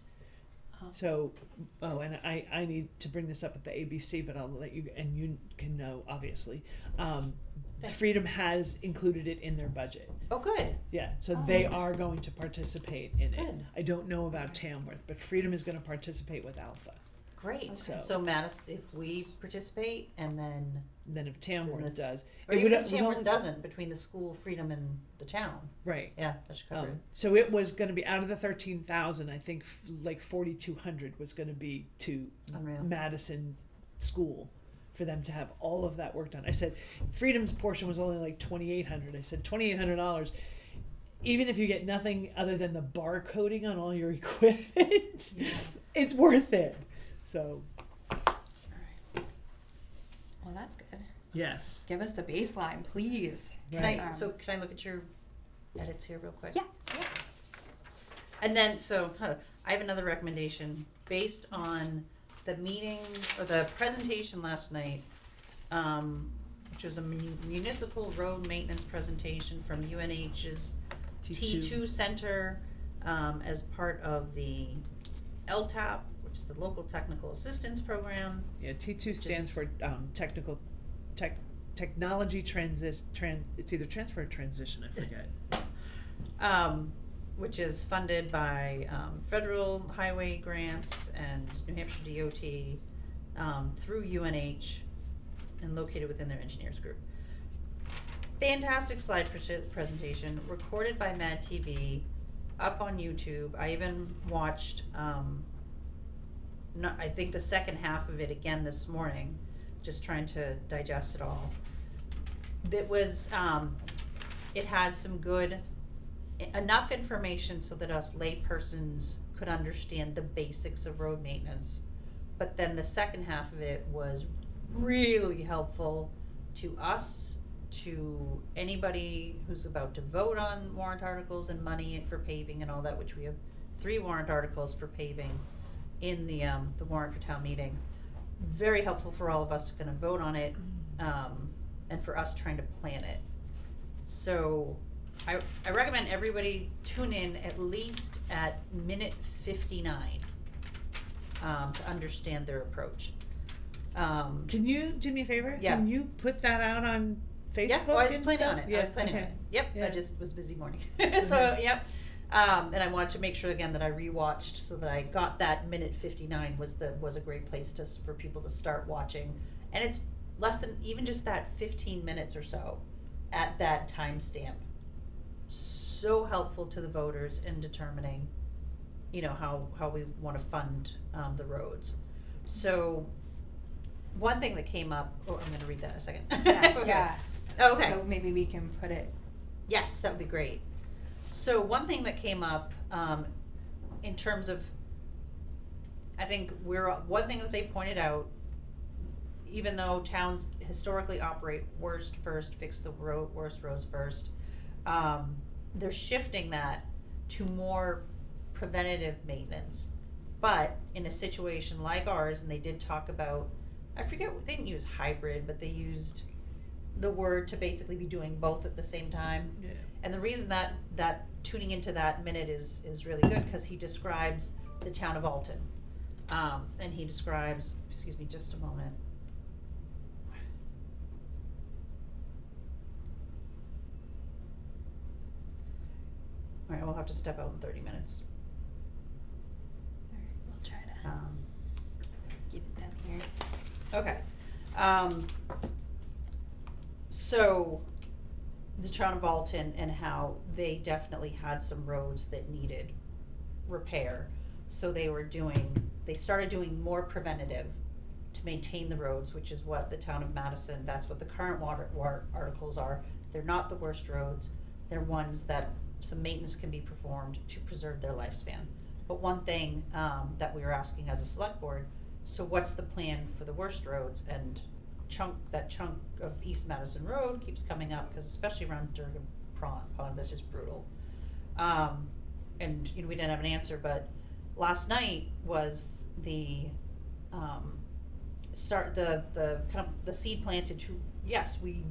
C: So, and I need to bring this up at the ABC, but I'll let you, and you can know, obviously.
E: Thanks.
C: Freedom has included it in their budget.
E: Oh, good.
C: Yeah, so
E: Oh,
C: they
E: okay.
C: are going to participate in it.
E: Good.
C: I don't know about Tamworth, but Freedom is going to participate with Alpha.
E: Great.
C: Okay.
E: So Mattis, if we participate and then,
C: Then if Tamworth
E: Goodness.
C: does,
E: or
C: it
E: even
C: would-
E: if
C: it was
E: Tamworth
C: only-
E: doesn't, between the school, Freedom and the town,
C: right.
E: yeah, that should cover it.
C: So it was going to be out of the 13,000. I think like 4,200 was going to be to
E: Unreal.
C: Madison School for them to have all of that work done. I said Freedom's portion was only like 2,800. I said $2,800. Even if you get nothing other than the barcoding on all your equipment,
E: Yeah.
C: it's worth it. So
B: well, that's good.
C: yes,
B: Give us a baseline, please.
E: Can
C: right.
E: I, so can I look at your edits here real quick?
B: Yeah.
E: And then, so, I have another recommendation based on the meeting, or the presentation last night, which was a municipal road maintenance presentation from UNH's T2 Center, as part of the LTAP, which is the Local Technical Assistance Program.
C: Yeah, T2 stands
E: Just-
C: for technology it's either transfer or transition, I forget.
E: Which is funded by federal highway grants and New Hampshire DOT, through UNH and located within their engineers group. Fantastic slide presentation, recorded by Mad TV, up on YouTube. I even watched, I think the second half of it again this morning, just trying to digest it all. That was, it had some good, enough information so that us laypersons could understand the basics of road maintenance. But then the second half of it was really helpful to us, to anybody who's about to vote on warrant articles and money for paving and all that, which we have 3 warrant articles for paving in the warrant for town meeting. Very helpful for all of us gonna vote on it, and for us trying to plan it. So I recommend everybody tune in at least at minute 59, to understand their approach.
C: Can you do me a favor?
E: Yeah.
C: Can you put that out on Facebook?
E: Yeah, well, I was
C: and
E: planning on
C: stuff?
E: it, I was
C: Yeah,
E: planning on
C: okay.
E: it, yep,
C: Yeah.
E: I just was busy morning, so, yep. And I wanted to make sure again that I rewatched so that I got that minute 59 was a great place for people to start watching. And it's less than even just that 15 minutes or so at that timestamp. So helpful to the voters in determining, how we wanna fund, the roads. So, one thing that came up, I'm gonna read that in a second.
B: Yeah,
E: Okay.
B: yeah.
E: Okay.
B: So maybe we can put it
E: Yes, that would be great. So one thing that came up, in terms of, I think one thing that they pointed out, even though towns historically operate worst first, fix the worst roads first, they're shifting that to more preventative maintenance. But in a situation like ours, and they did talk about, I forget, they didn't use hybrid, but they used the word to basically be doing both at the same time.
C: Yeah.
E: And the reason that tuning into that minute is really good, because he describes the town of Alton. And he describes, excuse me just a moment. All right, we'll have to step out in 30 minutes.
B: All right, we'll try to
E: Um,
B: get it done here.
E: Okay. So the town of Alton and how they definitely had some roads that needed repair. So they started doing more preventative to maintain the roads, which is what the town of Madison, that's what the current water articles are. They're not the worst roads. They're ones that some maintenance can be performed to preserve their lifespan. But one thing, that we were asking as a select board, so what's the plan for the worst roads? And that chunk of East Madison Road keeps coming up, because especially around Durgan Pond, that's just brutal. And, we didn't have an answer, but last night was the, kind of the seed planted to, yes, we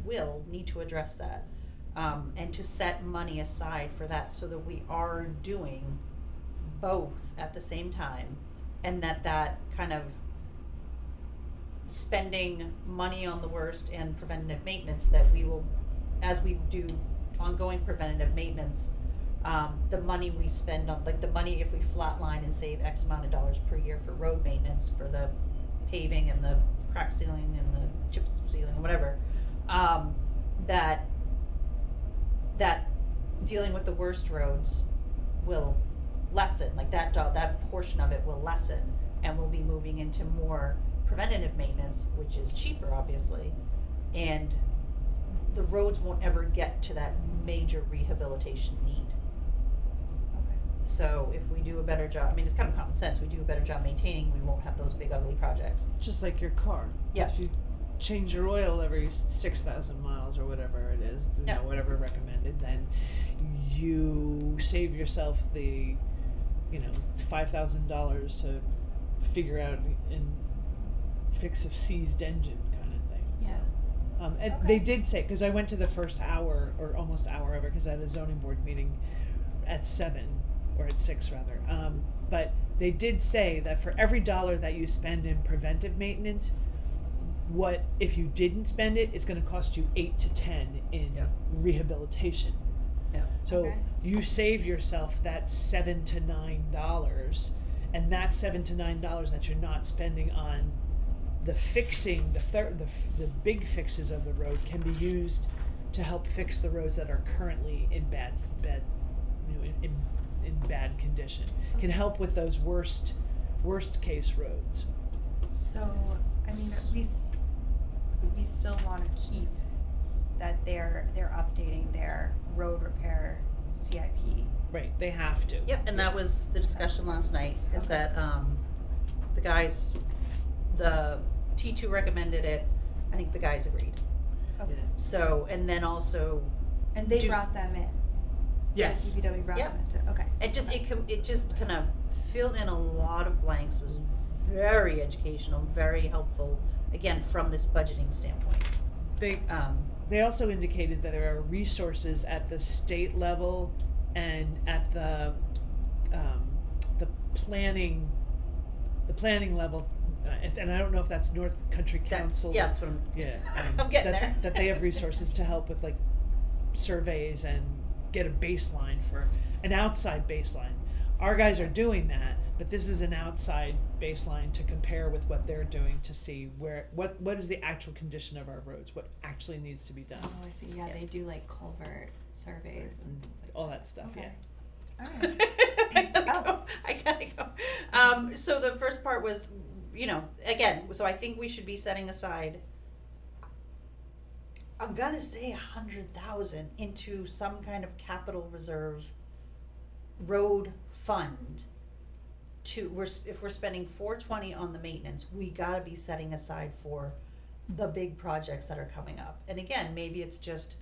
E: will need to address that. And to set money aside for that, so that we are doing both at the same time, and that kind of spending money on the worst and preventative maintenance, that we will, as we do ongoing preventative maintenance, the money we spend on, like the money, if we flatline and save X amount of dollars per year for road maintenance, for the paving and the crack sealing and the chip sealing and whatever, that dealing with the worst roads will lessen, like that portion of it will lessen, and we'll be moving into more preventative maintenance, which is cheaper, obviously, and the roads won't ever get to that major rehabilitation need.
B: Okay.
E: So if we do a better job, I mean, it's kind of common sense, we do a better job maintaining, we won't have those big ugly projects.
C: Just like your car.
E: Yeah.
C: If you change your oil every 6,000 miles or whatever it is,
E: Yeah.
C: whatever recommended, then you save yourself the, $5,000 to figure out and fix a seized engine kind of thing.
B: Yeah.
C: So, and
B: Okay.
C: they did say, because I went to the first hour or almost hour of it, because I had a zoning board meeting at 7 or at 6 rather. But they did say that for every dollar that you spend in preventive maintenance, what if you didn't spend it, it's going to cost you 8 to 10 in
E: Yeah.
C: rehabilitation.
E: Yeah.
C: So
B: Okay.
C: you save yourself that $7 to $9, and that $7 to $9 that you're not spending on the fixing, the big fixes of the road can be used to help fix the roads that are currently in bad in bad condition. Can help with those worst case roads.
B: So, I mean, we still want to keep that they're updating their road repair CIP.
C: Right, they have to.
E: Yep, and that was the discussion last night, is that, the guys, the T2 recommended it, I think the guys agreed.
B: Okay.
C: Yeah.
E: So, and then also,
B: And they
E: Do s-
B: brought them in.
C: Yes.
B: DPW brought
E: Yep.
B: them into, okay.
E: it just kind of filled in a lot of blanks, was very educational, very helpful, again, from this budgeting standpoint.
C: They also indicated that there are resources at the state level and at the planning level, and I don't know if that's North Country Council.
E: That's what I'm,
C: Yeah,
E: I'm getting
C: that,
E: there.
C: that they have resources to help with like surveys and get a baseline for an outside baseline. Our guys are doing that, but this is an outside baseline to compare with what they're doing to see what is the actual condition of our roads, what actually needs to be done,
B: Oh, I see, yeah, they do like culvert surveys and things like that.
C: all that stuff.
B: Okay.
C: Yeah.
B: Alright.
E: I gotta go. So the first part was, again, so I think we should be setting aside, I'm gonna say 100,000 into some kind of capital reserve road fund if we're spending 420 on the maintenance, we gotta be setting aside for the big projects that are coming up. And again, maybe it's just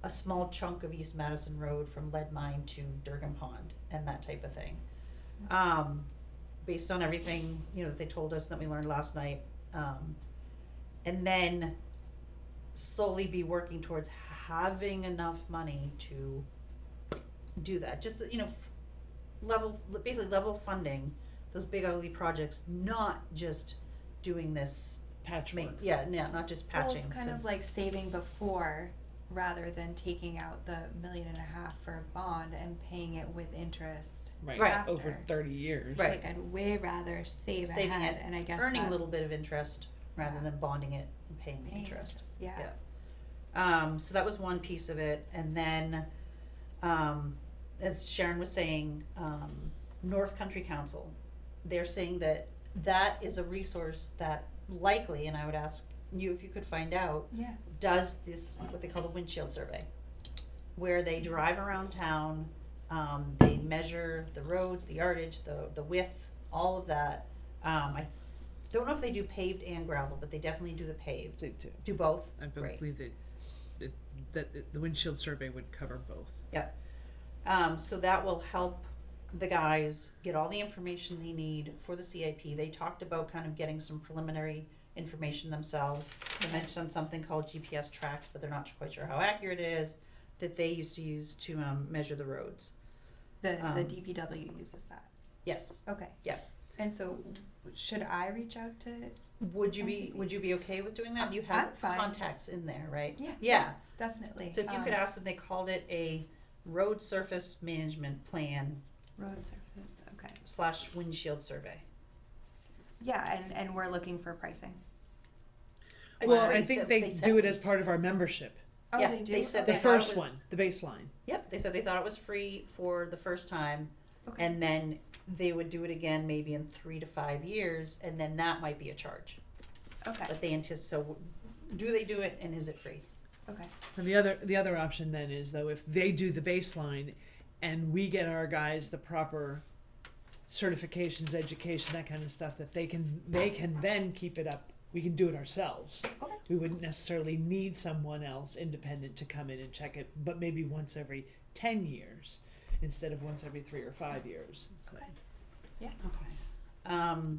E: a small chunk of East Madison Road from Lead Mine to Durgan Pond and that type of thing. Based on everything, that they told us that we learned last night. And then slowly be working towards having enough money to do that. Just, basically level funding those big ugly projects, not just doing this
C: Patchwork.
E: not just patching.
B: Well, it's kind of like saving before rather than taking out the $1.5 million for a bond and paying it with interest.
C: Right.
B: After.
C: Over 30 years.
E: Right.
B: Like I'd way rather saving
E: it,
B: and I guess
E: earning a little
B: that's
E: bit of interest rather
B: Yeah.
E: than bonding it and paying the
B: paying
E: interest.
B: Yeah.
E: So that was one piece of it, and then, as Sharon was saying, North Country Council, they're saying that is a resource that likely, and I would ask you if you could find out,
B: Yeah.
E: does this, what they call the windshield survey, where they drive around town, they measure the roads, the yardage, the width, all of that. I don't know if they do paved and gravel, but they definitely do the paved.
C: They do.
E: Do both?
C: I
E: Great.
C: believe that the windshield survey would cover both.
E: Yep. So that will help the guys get all the information they need for the CIP. They talked about kind of getting some preliminary information themselves. They mentioned something called GPS tracks, but they're not quite sure how accurate it is, that they used to use to measure the roads.
B: The
E: Um,
B: DPW uses that.
E: Yes.
B: Okay.
E: Yeah.
B: And so should I reach out to
E: Would you
B: NCC?
E: be okay with doing that? You
B: I'm
E: have
B: fine.
E: contacts in there, right?
B: Yeah.
E: Yeah.
B: definitely
E: So if you could ask them, they called it a road surface management plan
B: road surface, okay.
E: / windshield survey.
B: Yeah, and we're looking for pricing.
E: It's
C: Well,
E: free.
C: I think
E: They
C: they
E: said
C: do
E: it
C: it as
E: was-
C: part of our membership.
B: Oh,
E: Yeah,
B: they do?
E: they said
C: The
E: they
B: Okay.
E: thought it
C: first
E: was-
C: one, the baseline.
E: Yep, they said they thought it was free for the first time,
B: Okay.
E: and then they would do it again maybe in 3 to 5 years, and then that might be a charge.
B: Okay,
E: But they anticipate, so do they do it, and is it free?
B: okay.
C: And the other option then is though if they do the baseline and we get our guys the proper certifications, education, that kind of stuff, that they can then keep it up. We can do it ourselves.
B: Okay.
C: We wouldn't necessarily need someone else independent to come in and check it, but maybe once every 10 years instead of once every 3 or 5 years. So-
B: Okay.
E: Okay.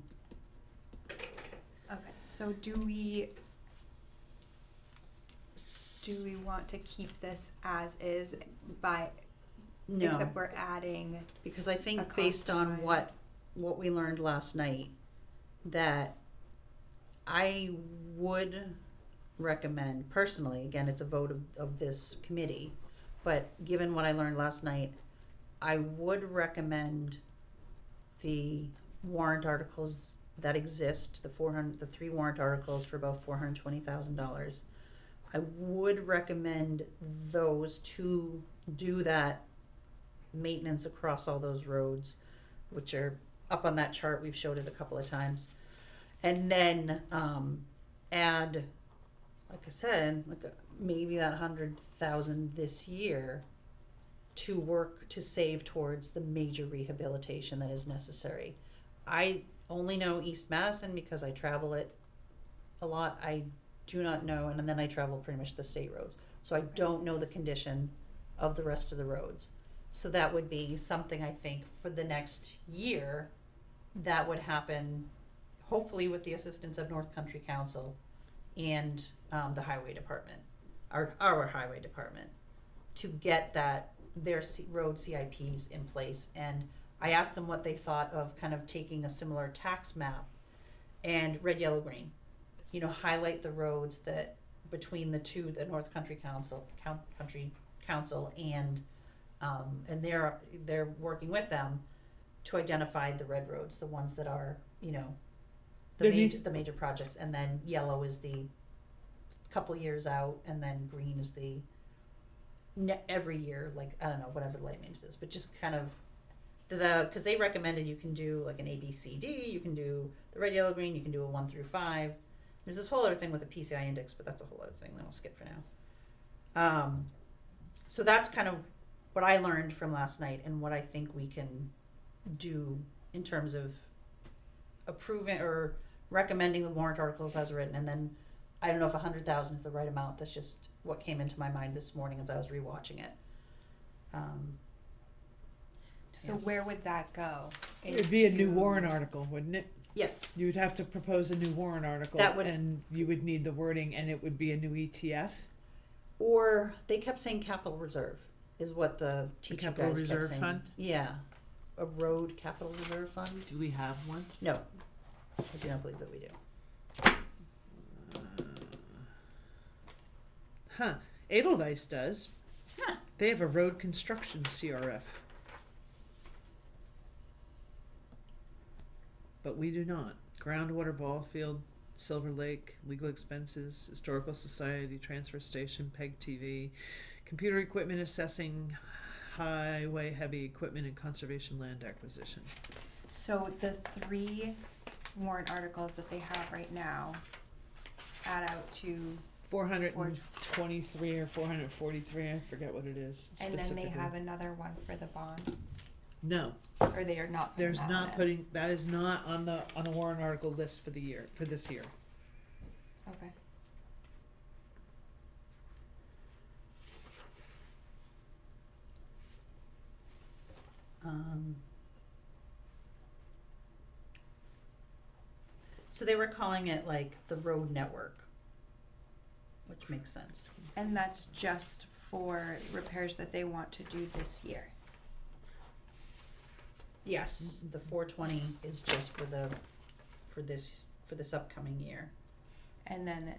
B: Okay, so do we want to keep this as is
E: No,
B: except we're adding,
E: because I
B: a
E: think
B: cost
E: based on
B: line.
E: what we learned last night, that I would recommend, personally, again, it's a vote of this committee, but given what I learned last night, I would recommend the warrant articles that exist, the 3 warrant articles for about $420,000. I would recommend those to do that maintenance across all those roads, which are up on that chart. We've showed it a couple of times. And then add, like I said, maybe that 100,000 this year to work to save towards the major rehabilitation that is necessary. I only know East Madison because I travel it a lot. I do not know, and then I travel pretty much the state roads. So I don't know the condition of the rest of the roads. So that would be something, I think, for the next year that would happen, hopefully with the assistance of North Country Council and the highway department, our highway department, to get their road CIPs in place. And I asked them what they thought of kind of taking a similar tax map and red, yellow, green. Highlight the roads that between the two, the North Country Council and they're working with them to identify the red roads, the ones that are, the major projects, and then yellow is the couple years out, and then green is the every year, like, I don't know, whatever the light maintenance is, but just kind of because they recommended you can do like an ABCD, you can do the red, yellow, green, you can do a 1 through 5. There's this whole other thing with the PCI index, but that's a whole other thing that I'll skip for now. So that's kind of what I learned from last night and what I think we can do in terms of approving or recommending the warrant articles as written. And then I don't know if 100,000 is the right amount. That's just what came into my mind this morning as I was rewatching it.
B: So
E: Yeah.
B: where would that go?
C: It'd be a new
B: Into-
C: warrant article, wouldn't it?
E: Yes.
C: You would have to propose a new warrant article,
E: That would-
C: and you would need the wording, and it would be a new ETF.
E: Or they kept saying capital reserve is what the teacher
C: capital
E: guys kept
C: reserve
E: saying.
C: fund?
E: Yeah. A road capital reserve fund?
C: Do we have one?
E: No. I do not believe that we do.
C: Edelweiss does.
E: Huh.
C: They have a road construction CRF. But we do not. Groundwater ball field, Silver Lake, legal expenses, historical society, transfer station, PEG TV, computer equipment assessing, highway heavy equipment and conservation land acquisition.
B: So the 3 warrant articles that they have right now add out to,
C: 423 or 443, I forget what it is.
B: and then they
C: specifically.
B: have another one for the bond,
C: No,
B: or they are not putting
C: there's
B: that
C: not
B: on it?
C: putting, that is not on the warrant article list for the year, for this year.
B: Okay.
E: So they were calling it like the road network, which makes sense.
B: And that's just for repairs that they want to do this year.
E: Yes, the 420 is just for this upcoming year.
B: And then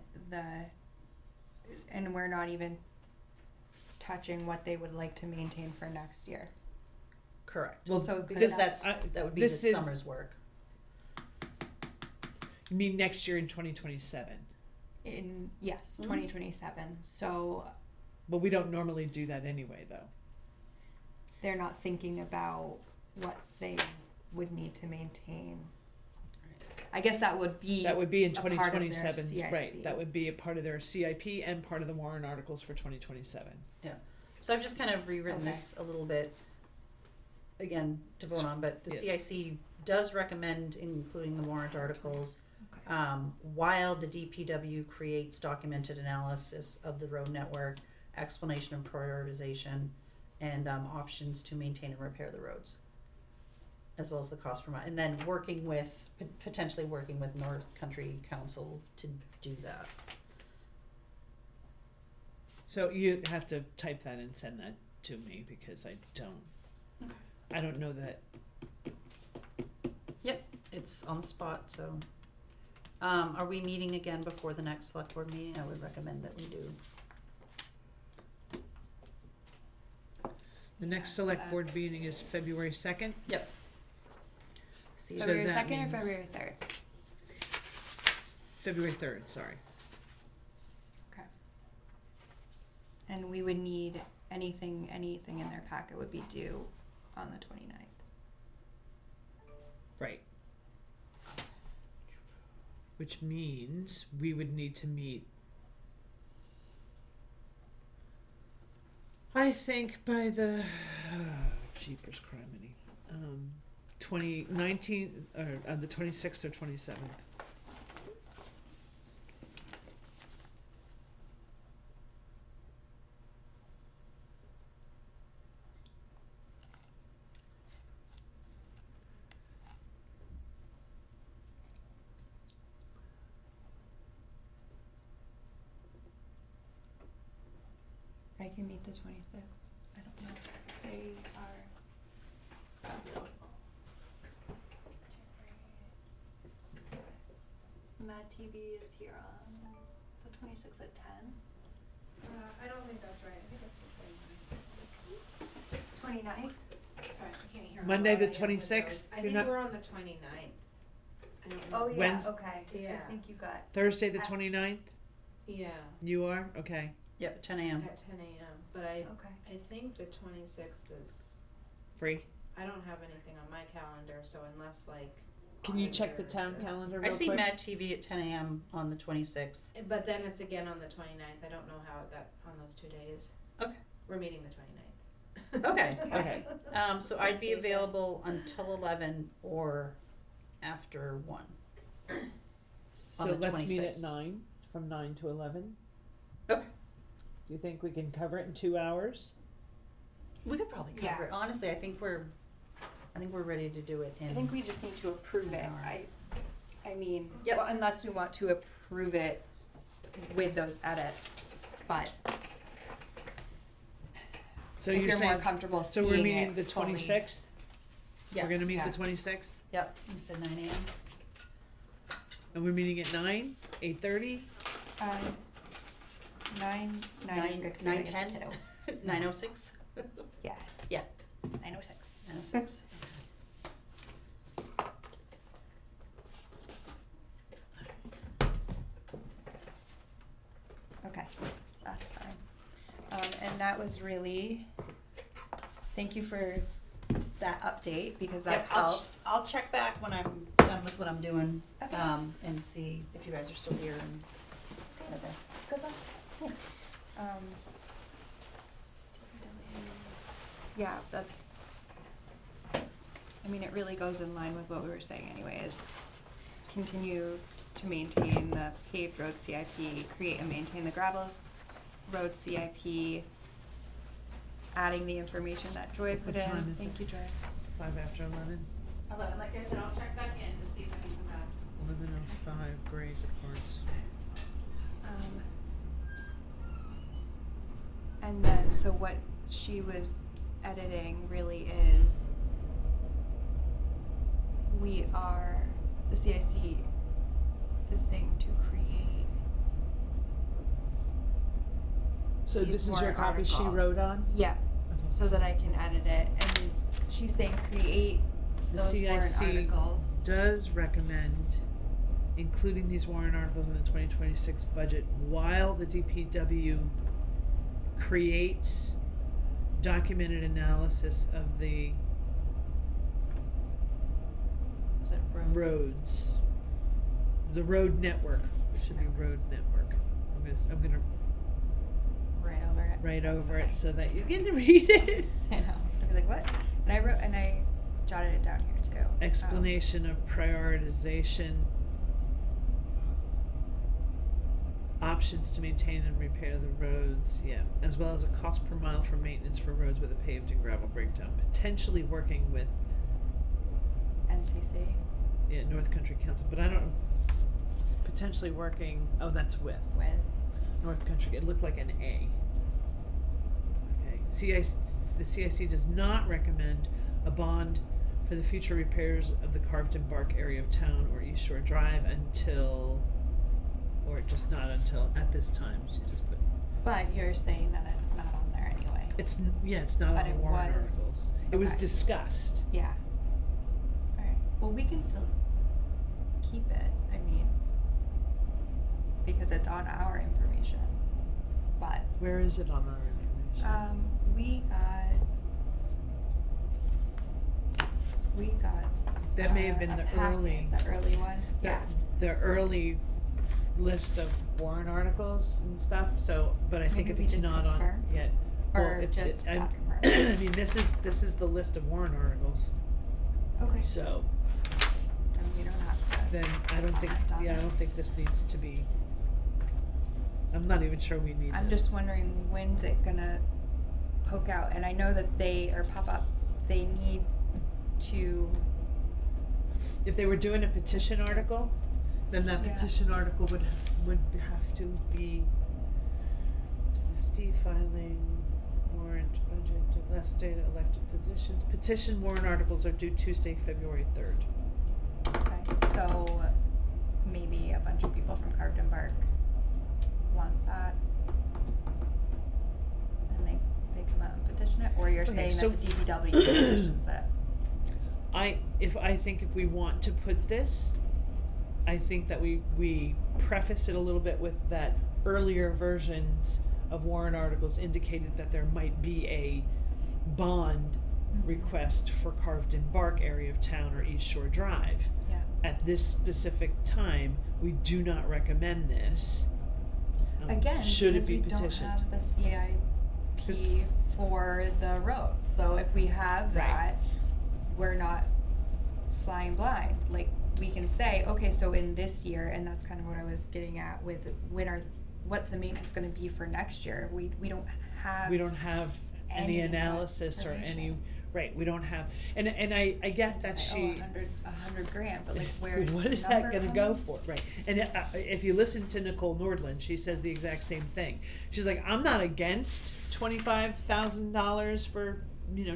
B: and we're not even touching what they would like to maintain for next year.
E: Correct.
C: Well,
B: So could
E: Because
B: that-
E: that would be
C: this
E: this
C: is-
E: summer's work.
C: You mean next year in 2027?
B: Yes,
E: Mhm.
B: 2027. So
C: But we don't normally do that anyway, though.
B: they're not thinking about what they would need to maintain. I guess that would be
C: That would be in
B: a part of their
C: 2027, right,
B: CIC.
C: that would be a part of their CIP and part of the warrant articles for 2027.
E: So I've just kind of rewritten
B: Okay.
E: this a little bit, again, to vote on, but the
C: Yes.
E: CIC does recommend including the warrant articles.
B: Okay.
E: While the DPW creates documented analysis of the road network, explanation and prioritization, and options to maintain and repair the roads, as well as the cost per mile, and then potentially working with North Country Council to do that.
C: So you have to type that and send that to me, because I don't know that.
E: It's on the spot, so. Are we meeting again before the next select board meeting? I would recommend that we do.
C: The next select board
B: That's-
C: meeting is February 2nd.
E: See,
C: So
B: February
C: that
B: 2nd or
C: means-
B: February 3rd?
C: February 3rd, sorry.
B: Okay. And we would need anything in their packet would be due on the 29th.
C: Right. Which means we would need to meet, I think, by the jeepers criminy, 2019 or the 26th or 27th.
B: I can meet the 26th. I don't know if they are available. Mad TV is here on the 26th at 10.
A: I don't think that's right. I think it's the 29th.
B: 29th?
A: Sorry, I can't hear. how
C: Monday
A: loud
C: the
A: I am with
C: 26th?
A: those. I
C: You're
A: think
C: not-
A: we're on the 29th. I don't know.
B: Oh, yeah,
C: Wednes-
B: okay. I
A: Yeah.
B: think you got,
C: Thursday the
B: At-
C: 29th?
A: Yeah,
C: You are? Okay.
E: Yep, 10 a.m.
A: at 10 a.m. But I
B: okay.
A: think the 26th is,
C: Free?
A: I don't have anything on my calendar, so unless like
C: Can you check the
A: auditor,
C: town
A: so-
C: calendar
E: I
C: real
E: see
C: quick?
E: Mad TV at 10 a.m. on the 26th.
A: But then it's again on the 29th. I don't know how it got on those 2 days.
E: Okay.
A: We're meeting the 29th.
E: Okay.
C: Okay.
E: So I'd be
A: Station.
E: available until 11 or after 1. on
C: So
E: the
C: let's meet at
E: 26th.
C: 9, from 9 to 11.
E: Okay.
C: Do you think we can cover it in 2 hours?
E: We could probably cover
B: Yeah.
E: it. Honestly, I think we're ready to do it in.
B: I think we just need to approve
E: an
B: it.
E: hour.
B: I mean,
E: Yep.
B: well, unless we want to approve it with those edits, but
C: So
B: if
C: you're
B: you're more
C: saying,
B: comfortable
C: so
B: seeing
C: we're meeting
B: it
C: the
B: fully.
C: 26th?
E: Yes.
C: We're gonna meet
B: Yeah.
C: the 26th?
E: Yep. You said 9 a.m.
C: And we're meeting at 9, 8:30?
B: 9 is good 'cause I gotta get the
E: 9:10?
B: kiddos.
E: 9:06.
B: Yeah.
E: Yeah.
B: 9:06.
E: 9:06.
B: Okay, that's fine. And that was really, thank you for that update because that
E: Yep,
B: helps.
E: I'll check back when I'm done with what I'm doing,
B: Okay.
E: and see if you guys are still here and whatever.
B: Good luck. Thanks. Yeah, that's, I mean, it really goes in line with what we were saying anyway, is continue to maintain the paved road CIP, create and maintain the gravel road CIP, adding the information that Joy put
C: What
B: in.
C: time is
B: Thank
C: it?
B: you, Joy.
C: 5 after 11,
E: 11, like I said, I'll check back in to see if I can come back.
C: 11:05, grade reports.
B: And then, so what she was editing really is, the CIC is saying to create
C: So
B: these
C: this is your
B: warrant
C: copy she
B: articles.
C: wrote on?
B: Yeah,
C: Okay.
B: so that I can edit it, and she's saying create
C: The
B: those warrant
C: CIC
B: articles.
C: does recommend including these warrant articles in the 2026 budget while the DPW creates documented analysis of the
B: Is it road?
C: roads, the road network. It should be road network. I'm gonna
B: Right over it.
C: write
B: That's
C: over
B: okay.
C: it so that you get to read it.
B: I know. I was like, what? And I jotted it down here too.
C: Explanation of prioritization. Options to maintain and repair the roads, yeah, as well as a cost per mile for maintenance for roads with a paved and gravel breakdown. Potentially working with,
B: NCC.
C: yeah, North Country Council, but I don't, potentially working, oh, that's with
B: With.
C: North Country, it looked like an A. Okay, the CIC does not recommend a bond for the future repairs of the carved and bark area of town or East Shore Drive until, or just not until, at this time, she just put.
B: But you're saying that it's not on there anyway.
C: It's not
B: But
C: on
B: it
C: the warrant
B: was-
C: articles. It was
B: okay.
C: discussed.
B: Yeah. Alright. Well, we can still keep it, I mean, because it's on our information. But,
C: Where is it on our information?
B: we got.
C: That may have been
B: a
C: the
B: packet,
C: early,
B: The early one,
C: the-
B: yeah.
C: the early list of warrant articles and stuff, so, but I think
B: Maybe
C: if
B: we
C: it's
B: just
C: not on
B: confirm?
C: yet. well,
B: Or just
C: I'm-
B: not confirm.
C: I mean, this is the list of warrant articles,
B: Okay,
C: so
B: then we don't have to.
C: then I don't think,
B: comment on
C: yeah, I
B: it.
C: don't think this needs to be, I'm not even sure we need this.
B: I'm just wondering when's it gonna poke out, and I know that pop up, they need to,
C: If they were doing a petition
B: Just-
C: article, then that
B: Yeah.
C: petition article would have to be trustee filing, warrant, budget, last date, elected positions. Petition warrant articles are due Tuesday, February 3rd.
B: okay, so maybe a bunch of people from Carved and Bark want that. And they come out and petition it, or you're
C: Okay,
B: saying
C: so-
B: that the DPW petitions it?
C: I think if we want to put this, I think that we preface it a little bit with that earlier versions of warrant articles indicated that there might be a bond
B: Mhm.
C: request for carved in bark area of town or East Shore Drive.
B: Yeah,
C: at this specific time, we do not recommend this.
B: Again,
C: Should
B: because
C: it be
B: we don't
C: petitioned?
B: have the CIP for the roads, so if we have
C: Right.
B: that, we're not flying blind. Like, we can say, okay, so in this year, and that's kind of what I was getting at with what's the maintenance gonna be for next year? We don't have.
C: We don't have any
B: of that
C: analysis or any,
B: information.
C: right, we don't have, and I get that
B: Say,
C: she.
B: oh, $100,000, but like, where's
C: What
B: the
C: is that
B: number
C: gonna
B: coming?
C: go for, right? And if you listen to Nicole Nordland, she says the exact same thing. She's like, I'm not against $25,000 for,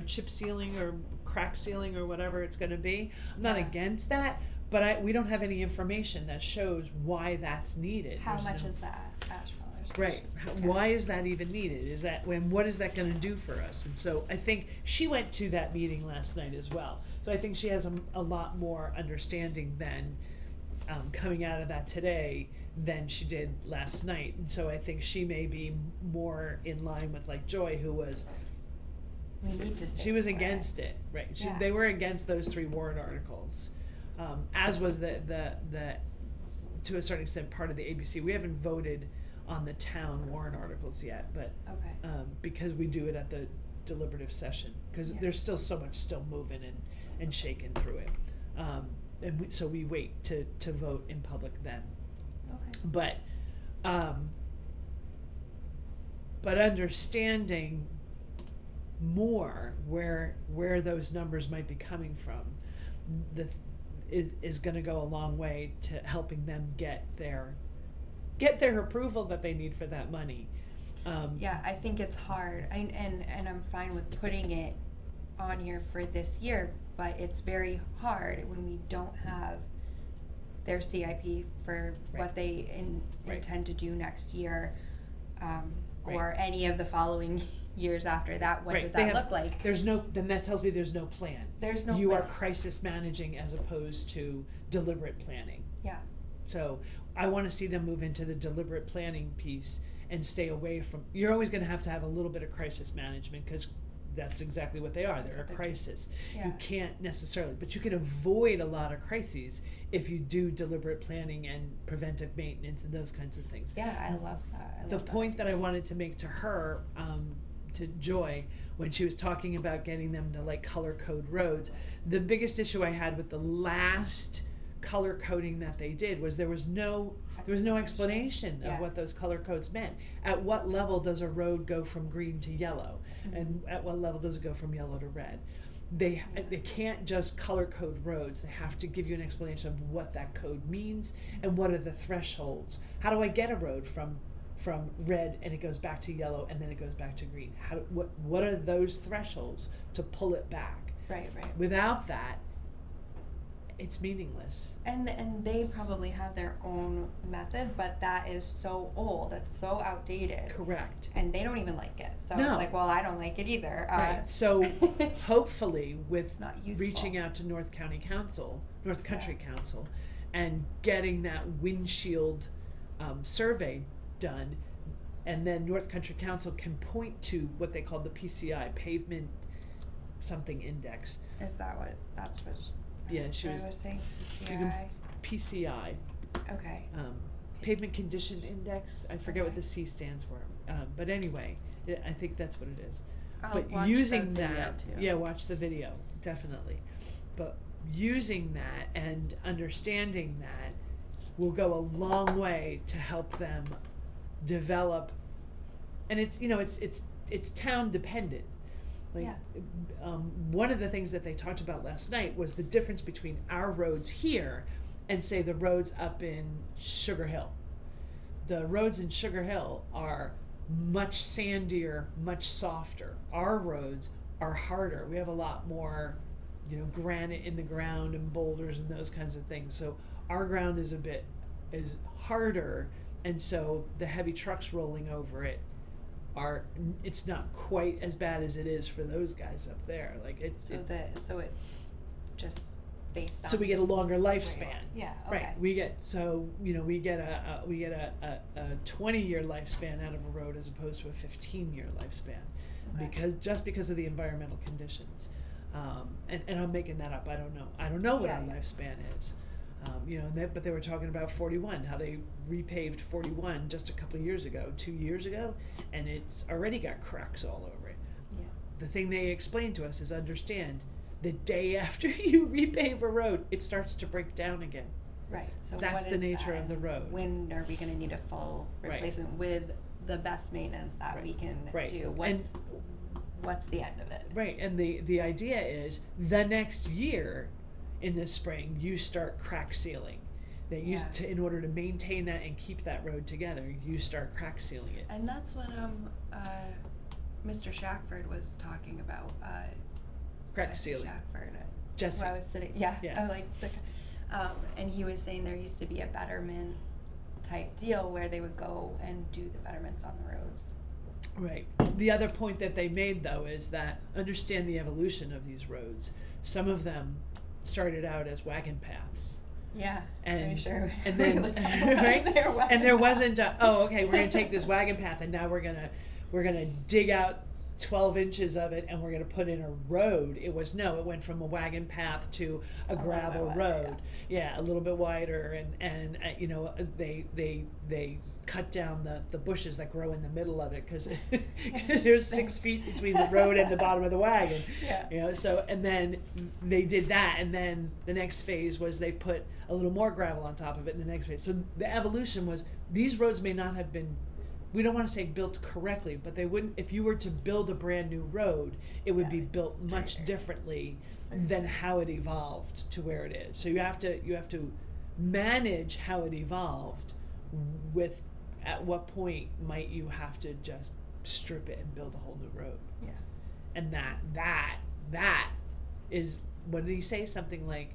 C: chip sealing or crack sealing or whatever it's gonna be. I'm not
B: Yeah.
C: against that, but we don't have any information that shows why that's needed.
B: How
C: There's
B: much
C: no-
B: is that, Ash dollars?
C: Right. Why is that even needed? What is that gonna do for us? And so I think she went to that meeting last night as well. So I think she has a lot more understanding than, coming out of that today than she did last night. And so I think she may be more in line with like Joy, who was,
B: We need to stay
C: she was
B: for
C: against it, right?
B: Yeah.
C: They were against those 3 warrant articles, as was the to a certain extent part of the ABC. We haven't voted on the town warrant articles yet, but
B: Okay.
C: because we do it at the deliberative session, because
B: Yeah.
C: there's still so much still moving and shaking through it, so we wait to vote in public then.
B: Okay.
C: But understanding more where those numbers might be coming from, is going to go a long way to helping them get their approval that they need for that money.
B: Yeah, I think it's hard, and I'm fine with putting it on here for this year, but it's very hard when we don't have their CIP for
C: Right.
B: what they
C: Right.
B: intend to do next year,
C: Right.
B: or any of the following years after that. What
C: Right,
B: does
C: they
B: that
C: have-
B: look like?
C: Then that tells me there's no plan.
B: There's no
C: You are
B: plan.
C: crisis managing as opposed to deliberate planning.
B: Yeah,
C: So I want to see them move into the deliberate planning piece and stay away from, you're always going to have a little bit of crisis management, because that's exactly what they are. They're a
B: what they do.
C: crisis.
B: Yeah.
C: You can't necessarily, but you can avoid a lot of crises if you do deliberate planning and preventive maintenance and those kinds of things.
B: yeah, I love that.
C: The point that I wanted to make to her, to Joy, when she was talking about getting them to like color code roads, the biggest issue I had with the last color coding that they did was there was no explanation
B: Yeah.
C: of what those color codes meant. At what level does a road go from green to yellow, and at what level does it go from yellow to red? They can't just color code roads. They have to give you an explanation of what that code means and what are the thresholds. How do I get a road from red and it goes back to yellow and then it goes back to green? What are those thresholds to pull it back?
B: Right.
C: Without that, it's meaningless.
B: And they probably have their own method, but that is so old, that's so outdated.
C: Correct.
B: And they don't even like it. So
C: No.
B: it's like, well, I don't like it either.
C: Right. So hopefully with
B: It's not useful.
C: reaching out to North Country Council, and getting that windshield survey done, and then North Country Council can point to what they call the PCI, pavement something index.
B: Is that what, that's what
C: Yeah, she
B: I
C: was-
B: saying?
C: you can-
B: PCI?
C: PCI,
B: Okay.
C: pavement condition index. I forget what
B: Okay.
C: the C stands for, but anyway, I think that's what it is.
B: I'll
C: But
B: watch
C: using
B: the video
C: that,
B: too.
C: yeah, watch the video, definitely. But using that and understanding that will go a long way to help them develop. And it's town dependent. Like,
B: Yeah.
C: one of the things that they talked about last night was the difference between our roads here and say the roads up in Sugar Hill. The roads in Sugar Hill are much sandier, much softer. Our roads are harder. We have a lot more, granite in the ground and boulders and those kinds of things. So our ground is harder, and so the heavy trucks rolling over it it's not quite as bad as it is for those guys up there. Like
B: So it's just based on.
C: so we get a longer lifespan.
B: Yeah, okay.
C: Right. We get a 20-year lifespan out of a road as opposed to a 15-year lifespan,
B: Okay.
C: because of the environmental conditions. And I'm making that up. I don't know what our
B: Yeah.
C: lifespan is. But they were talking about 41, how they repaved 41 just a couple of years ago, 2 years ago, and it's already got cracks all over it.
B: Yeah.
C: The thing they explained to us is understand the day after you repave a road, it starts to break down again.
B: Right, so
C: That's
B: what
C: the
B: is
C: nature
B: that,
C: of the
B: and
C: road.
B: when are we gonna need a full
C: Right.
B: replacement with the best maintenance that
C: Right.
B: we can
C: Right.
B: do? What's the end of it?
C: Right, and the idea is the next year, in the spring, you start crack sealing. That you
B: Yeah.
C: in order to maintain that and keep that road together, you start crack sealing it.
B: And that's what Mr. Shackford was talking about.
C: Crack sealing.
B: Shackford.
C: Jesse.
B: Where I was sitting, yeah.
C: Yeah.
B: I was like, and he was saying there used to be a betterment type deal where they would go and do the betterments on the roads.
C: Right. The other point that they made, though, is that understand the evolution of these roads. Some of them started out as wagon paths.
B: Yeah,
C: And,
B: I'm sure.
C: and then, right? And there wasn't okay, we're gonna take this wagon path and now we're gonna dig out 12 inches of it and we're gonna put in a road. It went from a wagon path to a
B: little
C: gravel
B: bit wider,
C: road. Yeah, a little bit wider, and they cut down the bushes that grow in the middle of it because there's 6 feet between the road and the bottom of the wagon.
B: Yeah.
C: So and then they did that, and then the next phase was they put a little more gravel on top of it in the next phase. So the evolution was these roads may not have been, we don't want to say built correctly, but they wouldn't, if you were to build a brand new road, it would be built much
B: straighter.
C: differently than how it evolved to where it is. So you have to manage how it evolved with at what point might you have to just strip it and build a whole new road.
B: Yeah.
C: And that is, what did he say? Something like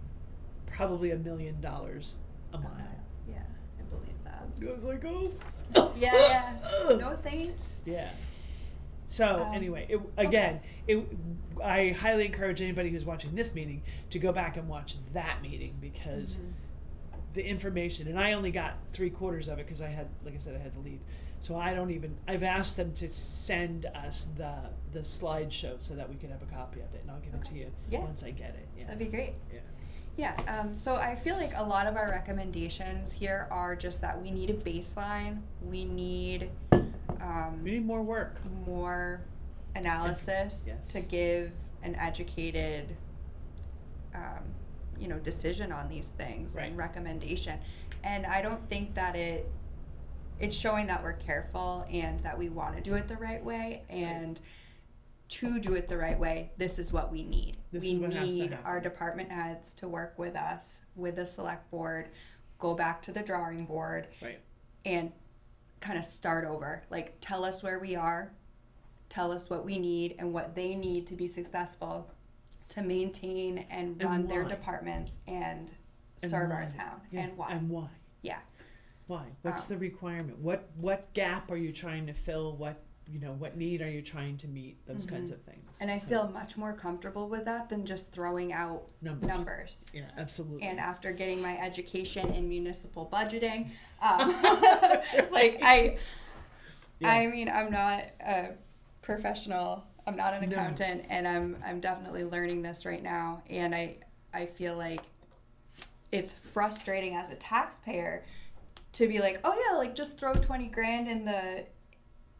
C: probably $1 million a mile.
B: Yeah, I believe that.
C: I was like, oh.
B: Yeah. No thanks.
C: Yeah. So anyway, I highly encourage anybody who's watching this meeting to go back and watch that meeting because the information, and I only got 3/4 of it because I had to leave. So I've asked them to send us the slideshow so that we can have a copy of it, and I'll give it to you once I get it. Yeah.
B: That'd be great.
C: Yeah.
B: Yeah, so I feel like a lot of our recommendations here are just that we need a baseline, we need
C: We need more work.
B: more analysis
C: Yes.
B: to give an educated decision on these things
C: Right.
B: and recommendation. And I don't think that it's showing that we're careful and that we want to do it the right way, and to do it the right way, this is what we need.
C: This
B: We
C: is what has to
B: need
C: happen.
B: our department heads to work with us, with the select board, go back to the drawing board,
C: Right.
B: and kind of start over. Like, tell us where we are, tell us what we need and what they need to be successful to maintain and run their
C: why.
B: departments and
C: And
B: serve
C: why.
B: our town.
C: Yeah.
B: And why.
C: And why?
B: Yeah.
C: Why? What's the requirement? What gap are you trying to fill? What need are you trying to meet? Those kinds of things.
B: And I
C: So,
B: feel much more comfortable with that than just throwing out numbers.
C: Yeah, absolutely.
B: And after getting my education in municipal budgeting, I mean, I'm not a professional. I'm not an
C: No.
B: accountant, and I'm definitely learning this right now. And I feel like it's frustrating as a taxpayer to be like, oh yeah, like just throw 20 grand in the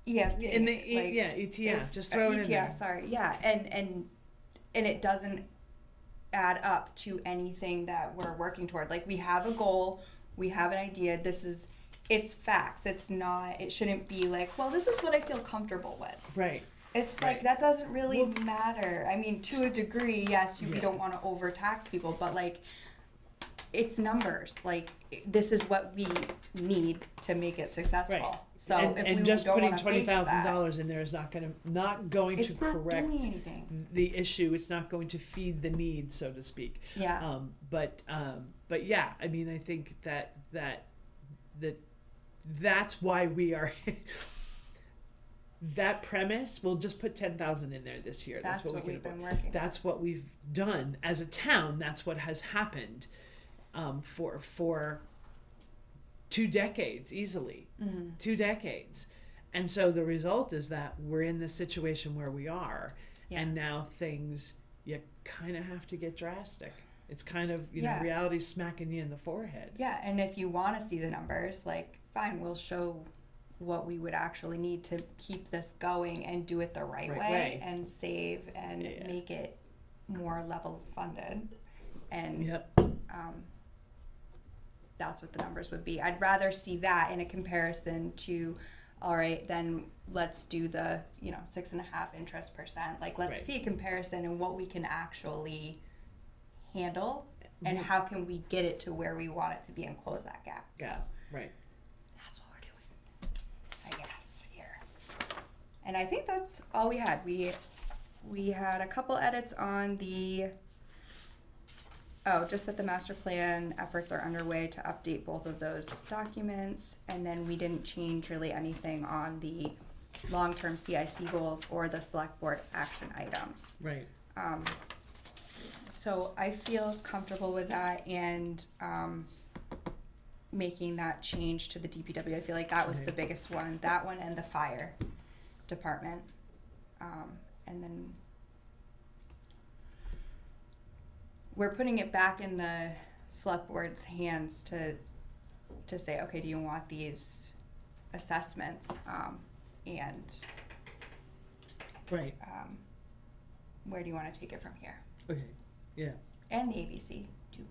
B: EFT.
C: in the
B: like,
C: ETF, just throw it in there.
B: ETF, sorry, yeah, and it doesn't add up to anything that we're working toward. Like, we have a goal, we have an idea. It's facts. It's not. It shouldn't be like, well, this is what I feel comfortable with.
C: Right.
B: It's
C: Right.
B: like that doesn't really matter. I mean, to a degree, yes, we
C: Yeah.
B: don't want to overtax people, but like, it's numbers. Like, this is what we need to make it successful.
C: Right.
B: So if
C: and
B: we
C: just
B: don't
C: putting
B: want to face that,
C: $20,000 in there is not going
B: it's
C: to
B: not
C: correct
B: doing anything.
C: the issue. It's not going to feed the need, so to speak.
B: Yeah.
C: But yeah, I mean, I think that's why we are. That premise, we'll just put 10,000 in there this year.
B: That's
C: what
B: what
C: we
B: we've
C: can
B: been
C: afford.
B: working on.
C: That's what we've done as a town. That's what has happened for 2 decades easily. 2 decades. And so the result is that we're in the situation where we are.
B: Yeah.
C: And now things, you kind of have to get drastic. It's kind of, you know,
B: Yeah.
C: reality's smacking you in the forehead.
B: Yeah, and if you want to see the numbers, like, fine, we'll show what we would actually need to keep this going and do it the right
C: Right
B: way,
C: way.
B: and save and
C: Yeah.
B: make it more level funded. And
C: Yep.
B: that's what the numbers would be. I'd rather see that in a comparison to, all right, then let's do the, 6.5 interest percent. Like, let's
C: Right.
B: see a comparison and what we can actually handle and
C: Mhm.
B: how can we get it to where we want it to be and close that gap.
C: Yeah,
B: So
C: right.
B: that's what we're doing, I guess, here. And I think that's all we had. We had a couple edits on just that the master plan efforts are underway to update both of those documents, and then we didn't change really anything on the long-term CIC goals or the select board action items.
C: Right.
B: So I feel comfortable with that and making that change to the DPW. I feel like that was the
C: Right.
B: biggest one, that one and the fire department. And then we're putting it back in the select board's hands to say, okay, do you want these assessments? And
C: Right.
B: where do you want to take it from here?
C: Okay. Yeah.
B: And the ABC too.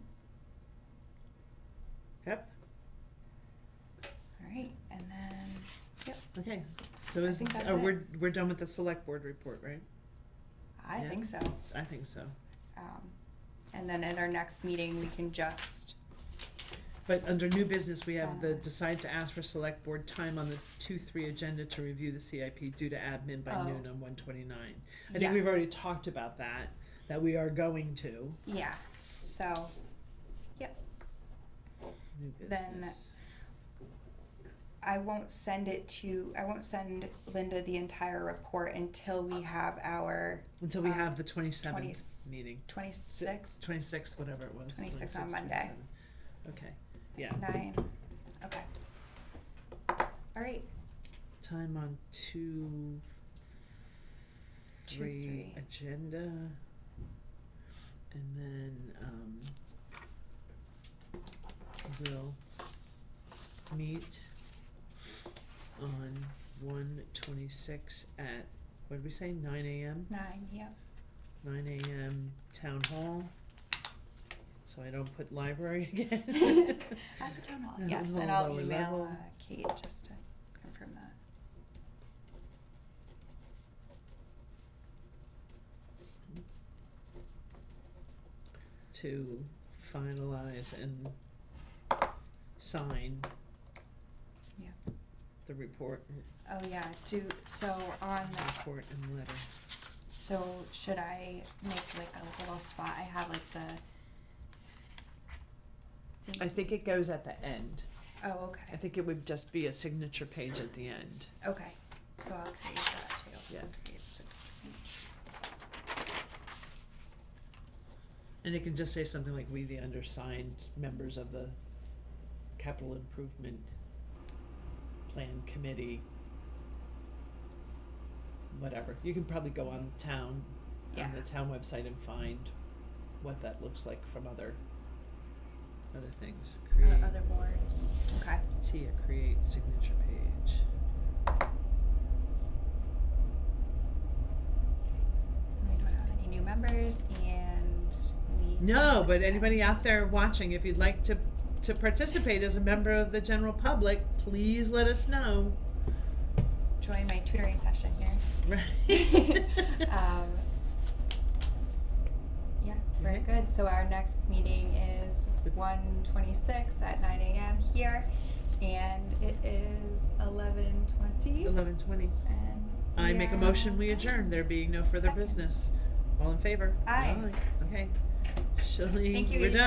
C: Yep.
B: All right, and then, yep,
C: Okay. So
B: I think that's it.
C: we're done with the select board report, right?
B: I
C: Yeah.
B: think so.
C: I think so.
B: And then at our next meeting, we can just,
C: But under new business, we have the
B: Finalize.
C: decide to ask for select board time on the 2-3 agenda to review the CIP due to admin by
B: Oh.
C: noon on 1/29. I think we've
B: Yes.
C: already talked about that we are going to.
B: yeah, so, yep.
C: New
B: Then-
C: business.
B: I won't send Linda the entire report until we have our
C: Until we
B: um,
C: have the 27th
B: 20
C: meeting.
B: 26th,
C: 26th, whatever it was.
B: 26th on
C: 26th,
B: Monday.
C: 27th. Okay, yeah.
B: 9, okay. All right,
C: Time on 2-3
B: 2-3.
C: agenda. And then, we'll meet on 1/26 at, what did we say, 9 AM?
B: 9, yep.
C: 9 AM Town Hall. So I don't put library again.
B: At the town hall,
C: Yeah,
B: yes,
C: lower
B: and I'll
C: level.
B: email Kate just to confirm that.
C: To finalize and sign
B: Yeah.
C: the report,
B: Oh, yeah, so on,
C: report and letter.
B: so should I make like a little spot, I have like
C: I think it goes at the end.
B: oh,
C: I
B: okay,
C: think it would just be a signature page at the end.
B: okay, so I'll create that too.
C: Yeah.
B: Create signature.
C: And it can just say something like, we the undersigned members of the capital improvement plan committee, whatever. You can probably go on town,
B: Yeah.
C: on the town website and find what that looks like from other things. Create,
B: Other boards, okay,
C: Tia, create signature page.
B: we don't have any new members and we.
C: No, but anybody out there watching, if you'd like to participate as a member of the general public, please let us know.
B: Join my tutoring session here.
C: Right.
B: Yeah, very
C: Okay.
B: good. So our next meeting is 1/26 at 9 AM here, and it is 11:20.
C: 11:20.
B: And
C: I
B: we
C: make a
B: are
C: motion, we
B: on
C: adjourn, there being no further
B: Second.
C: business. All in favor?
B: Aye.
C: Okay. Shelley,
B: Thank you,
C: we're
B: Eva.
C: done.